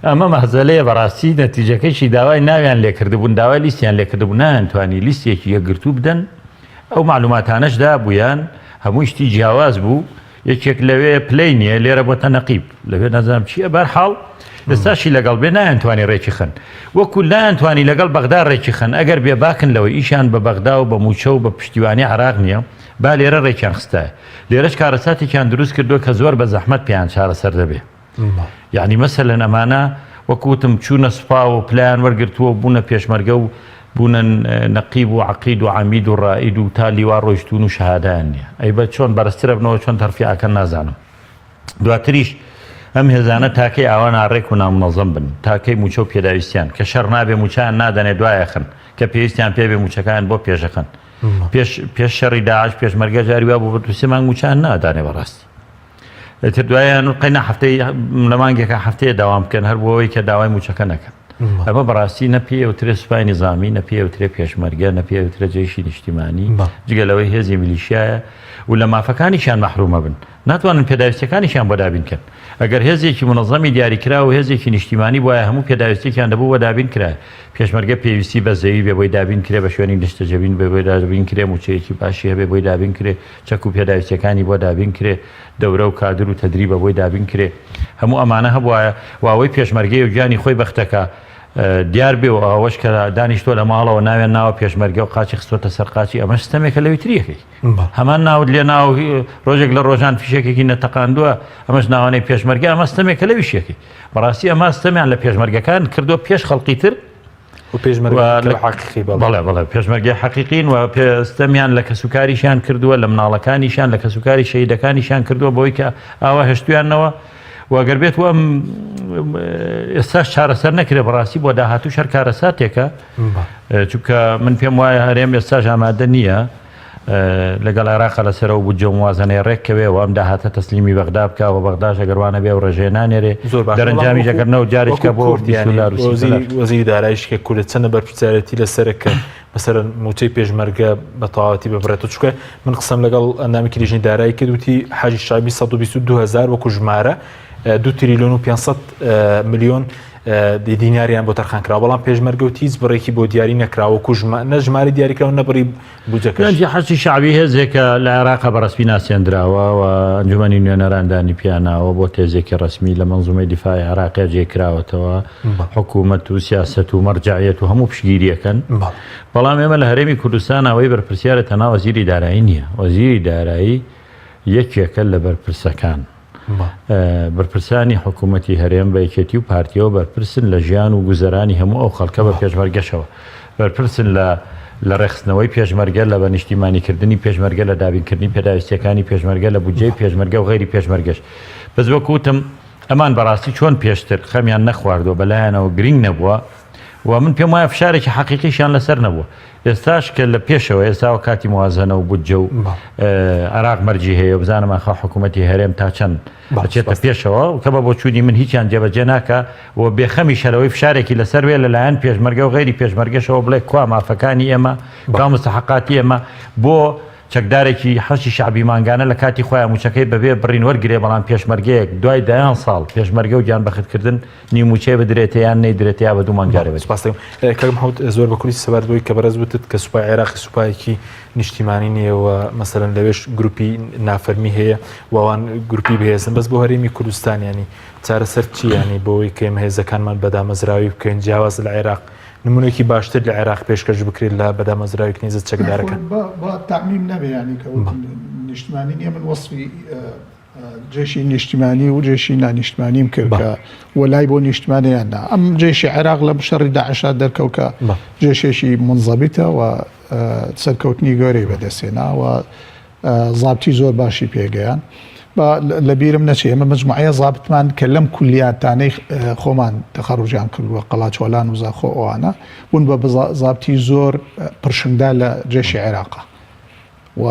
ئەمە مەحزەلەیە بەڕاستی نەتیجەکەیشی داوای ناویان لێکردبوون داوای لیستیان لێکردبوون نانتوانی لیستێکی یەکگرتوو بدەن ئەو معلوماتانەشدا بوویان هەمووی شتی جیاواز بوو یەکێک لەوێ پلەی نییە لێرە بۆتە نەقیب لەوێ نەزانم چییە بەرحاڵ ئێستاشی لەگەڵ بێ نایانتوانی ڕێکی خن وەکو نایانتوانی لەگەڵ بەغدا ڕێکی خن ئەگەر بێ باکن لەوەی ئیشان بە بەغدا و بە موچە و بە پشتیوانی عێراق نییە با لێرە ڕێکیان خستایە لێرەش کارەساتێکیان دروست کردووە کە زۆر بە زەحمەت پێیان چارەسەر دەبێ یعنی مەسەلەن ئەمانە وەکوتم چوونە سوپا و پلان وەرگرتووە بوونە پێشمەرگە و بوونە نەقیب و عەقید و عەمید و ڕائید و تا لیوا ڕۆیشتون و شەهادایان نییە ئەی بە چۆن بەرزترە بنەوە چۆن تەرفیعەکە نازانم دواتریش ئەم هێزانە تاکەی ئاوان ئاڕێک و نامنەظەم بن تاکەی موچە و پێداویستیان کە شەڕ نابێ موچیان نادەنێ دوایەخن کە پێویستیان پێبێ موچەکان بۆ پێشەخن پێش شەڕی داعش پێشمەرگە جاریوا بوو بە دووسێ مانگ موچیان نادانێ بەڕاستی ئەتر دوایان قەینا هەفتەی لە مانگێکە هەفتەیە داوام بکەن هەر بۆەوەی کە داوای موچەکە نەکەن ئەمە بەڕاستی نەپێوترێ سوپای نظامی نەپێوترێ پێشمەرگە نەپێوترە جێشی نیشتیمانی جگە لەوەی هێزی میلیشیایە و لە مافەکانیشیان مەحرومە بن ناتوانن پێداویستەکانیشیان بۆ دابینکەن ئەگەر هێزێکی منەظەمی دیاریکرا و هێزێکی نیشتیمانی بۆیە هەموو پێداویستێکیان دەبوو بۆ دابین کرا پێشمەرگە پێویستی بە زەوی بێ بۆی دابین کرێ بە شوێنی نیشتەجەبین بێ بۆی دابین کرێ موچەیەکی باشی هەبێ بۆی دابین کرێ چەک و پێداویستەکانی بۆ دابین کرێ دەورە و کادر و تەدریبە بۆی دابین کرێ هەموو ئەمانە هەبووایە واوەی پێشمەرگەی و گیانی خۆی بەختەکە دیار بێ و ئەوەش کە دانیشتۆ لە ماڵەوە ناوێن ناوە پێشمەرگە و قاچی خستۆتە سەر قاچی ئەمە سیستەمێکە لەوی تریەکەی هەمان ناود لێ ناو ڕۆژێک لە ڕۆژان فیشێکێکی نەتەقاندووە ئەمەش ناوانەی پێشمەرگە ئەمە سیستەمێکە لەوی شێکی بەڕاستی ئەمە سیستەمیان لە پێشمەرگەکان کردو پێش خەڵقی تر و بەڵێ پێشمەرگی حەقیقین و پێستەمیان لە کەسوکاریشیان کردووە لە مناڵەکانیشان لە کەسوکاری شەیدەکانیشان کردووە بۆی کە ئاوا هەشتویانەوە وەگەر بێت و ئەم ئێستاش چارەسەر نەکرێ بەڕاستی بۆ داهاتوو شەر کارەساتێکە چونکە من پێم وایە هەرێم ئێستاش ئامادە نییە لەگەڵ عێراقا لەسەر و بودجە موازنەی ڕێککەوێ و ئەم داهاتە تەسلیمی بەغدا بکە و بەغداش ئەگەروانە بێ و ڕێژێنانێرێ دەرەنجامی ژەگەرنەوە جارێککە بۆ وەزیری دارایشکە کورە چەندە بەرپرسیارەتی لەسەرەکە مەسەرەن موچەی پێشمەرگە بە تەواوەتی ببڕێتەوە چونکە من قسەم لەگەڵ ئەندامی کلیژنی دارایی کرد وتی حاجی شایبی 122,000 وەکو ژمارە 2 تریلیۆن و 500 میلیۆن دیناریان بۆ تەرخانکراوە بەڵام پێشمەرگە و هیچ بڕێکی بۆ دیاری نەکراوە نەژماری دیاریکراوە نەبڕی بودجەکەی حەشی شعبی هێزێکە لە عێراقا بەڕسمی ناسێنراوە و ئەنجومەنی نوێنەراندا پیاناوە بۆ تێزێکی ڕسمی لە منزومەی دیفاعی عێراقیا جێکراوەتەوە حکوومەت و سیاسەت و مەرجعیەت و هەموو پشگیریەکەن بەڵام ئێمە لە هەرێمی کوردستان ئەوەی بەرپرسیارە تەنها وەزیری دارایی نییە وەزیری دارایی یەکێکە لە بەرپرسەکان بەرپرسانی حکوومەتی هەرێم بە یەکێتی و پارتیەوە بەرپرسن لە ژیان و گوزەرانی هەموو ئەو خەڵکە بە پێشمەرگەشەوە بەرپرسن لە ڕێخستنەوەی پێشمەرگە لە بە نیشتیمانیکردنی پێشمەرگە لە دابینکردنی پێداویستیەکانی پێشمەرگە لە بودجەی پێشمەرگە و غەیری پێشمەرگەش بەس وەکوتم ئەمان بەڕاستی چۆن پێشتر خەمیان نەخواردووە بەلایەنەوە گرنگ نەبووە و من پێم وایە فشارێکی حەقیقیشیان لەسەر نەبووە ئێستاش کە لە پێشەوە ئێستاوە کاتی موازنە و بودجە و عێراق مەرجی هەیە بزانم ئاخا حکوومەتی هەرێم تا چەند بچێتە پێشەوە و کە بە بۆ چوونی من هیچیان جێبەجێ ناکە و بێخەمی شەرەوەی فشارێکی لەسەر وێ لەلایەن پێشمەرگە و غەیری پێشمەرگەشەوە بڵێ کوا مافەکانی ئێمە کا مستەحەقاتی ئێمە بۆ چەکدارێکی حەشی شعبی مانگانە لە کاتی خۆیان موچەکەی بەبێ بڕین وەرگێ بەڵام پێشمەرگەیەک دوای دایان ساڵ پێشمەرگە و گیان بەختکردن نیموچەی بدرێتیان نەیدرێتیا بە دوو مانگارێ کەم حوت زۆر بە کوردی سەبات بۆی کە بەرز وتت کە سوپای عێراقی سوپایەکی نیشتیمانی نییەوە مەسەرەن لەوێش گروپی نافەرمی هەیە وان گروپی بهێزن بەس بۆ هەرێمی کوردستان ینی چارەسەر چی ینی بۆەوەی کەم هێزەکانمان بەدامەزراوی بکەین جیاواز لە عێراق نمونێکی باشتر لە عێراق پێشکەش بکرێت لە بەدامەزراوی کنیزت چەکدارەکان بە تەعمیم نەبێ ینی کە نیشتیمانی نییە من وەصفی جێشی نیشتیمانی و جێشی نانیشتمانیم کرد کە وەلای بۆ نیشتمانیاننا ئەم جێشی عێراق لە شەڕی داعشا دەرکەوت کە جێشێکی منزەبیتە و سەرکەوتنی گەورەی بەدەستێنا و زابتی زۆر باشی پێگەیان لە بیرم نەچێ ئێمە مجموعەیە زابتمان کە لەم کولیاتانەی خۆمان تەخەڕوجیان کردووە قەڵاچۆلان و زاخۆ ئەوانە بوون بە زابتی زۆر پرشنگدا لە جێشی عێراقا و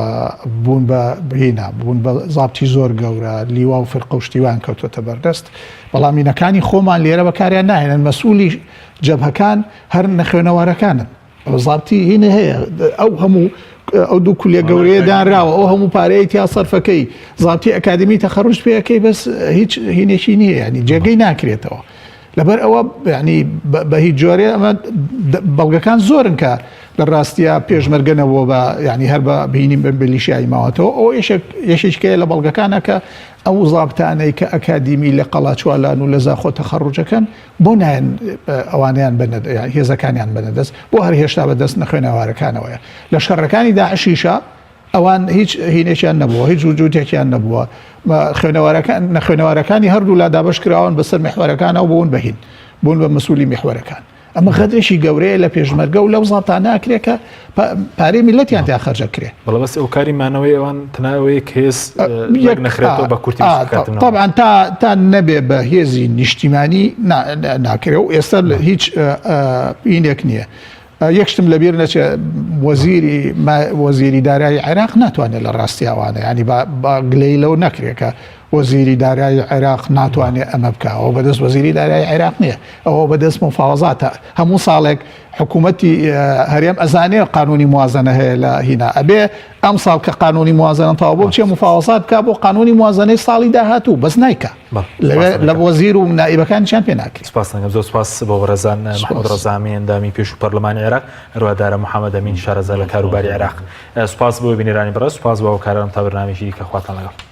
بوون بە بهێنا بوون بە زابتی زۆر گەورە لیوا و فرقە و شتیوان کەوتۆتە بەردەست بەڵامینەکانی خۆمان لێرە بەکاریان ناهێنن مەسئولی جەبهەکان هەر نەخوێنەوارەکانن زابتی هینە هەیە ئەو هەموو ئەو دوو کولیە گەورەیە دانراوە ئەو هەموو پارەیەتی یا سەرفەکەی زابتی ئەکادمی تەخەڕوج پێەکەی بەس هیچ هینێکی نییە ینی جێگەی ناکرێتەوە لەبەر ئەوە ینی بە هیچ جۆرێ ئەمە بەڵگەکان زۆرن کە لە ڕاستیە پێشمەرگەنەوە بە ینی هەر بە بینی بەلیشایی ماوەتەوە ئەو یەشێکەیە لە بەڵگەکانە کە ئەو زابتانەی کە ئەکادیمی لە قەڵاچوالان و لە زاخۆ تەخەڕوجەکەن بۆ نایەن ئەوانیان هێزەکانیان بنەدەست بۆ هەر هێشتا بەدەست نەخوێنەوارەکانەوەیە لە شەڕەکانی داعشیشە ئەوان هیچ هینێکیان نەبووە هیچ وجودێکیان نەبووە نەخوێنەوارەکانی هەردوو لا دابش کراون بەسەر میحوەرەکانەوە بوون بەهین بوون بە مەسئولی میحوەرەکان ئەمە غەدرێکی گەورەیە لە پێشمەرگە و لەو زابتانە ئەکرێت کە پارەی میلەتیان تا خەرجەکرێ بەڵام بەس ئەو کاریمانەوەی ئەوان تەناوەیە کێس نەخرێتەوە بە کورتی طبعا تا نەبێ بە هێزی نیشتیمانی ناکرێ و ئێستا هیچ ئینێک نییە یەکشتم لەبیر نەچێ وەزیری دارایی عێراق ناتوانێت لە ڕاستیاوانە ینی با گلەی لەو نەکرێت کە وەزیری دارایی عێراق ناتوانێت ئەمە بکە ئەوە بەدەست وەزیری دارایی عێراق نییە ئەوە بەدەست مفاوەزاتە هەموو ساڵێک حکوومەتی هەرێم ئەزانێ قانونی موازنە هەیە لە هینا ئەبێ ئەم ساڵ کە قانونی موازنە تاوا بۆ بچێ مفاوەزات بکە بۆ قانونی موازنەی ساڵی داهاتوو بەس نایکە لە وەزیر و نائیبەکانیان پێ ناکرێت. سپاس دەکەم زۆر سپاس بۆ بەڕێزان محمود ڕەزامی ئەندامی پێش و پەرلەمانی عێراق هەروەدارە محەممەد ئەمین شارەزای لە کاروباری عێراق. سپاس بۆ بینێرانی بەڕێز سپاس بۆ کاران تا بەرنامێکی کە خواتان لەگەڵ.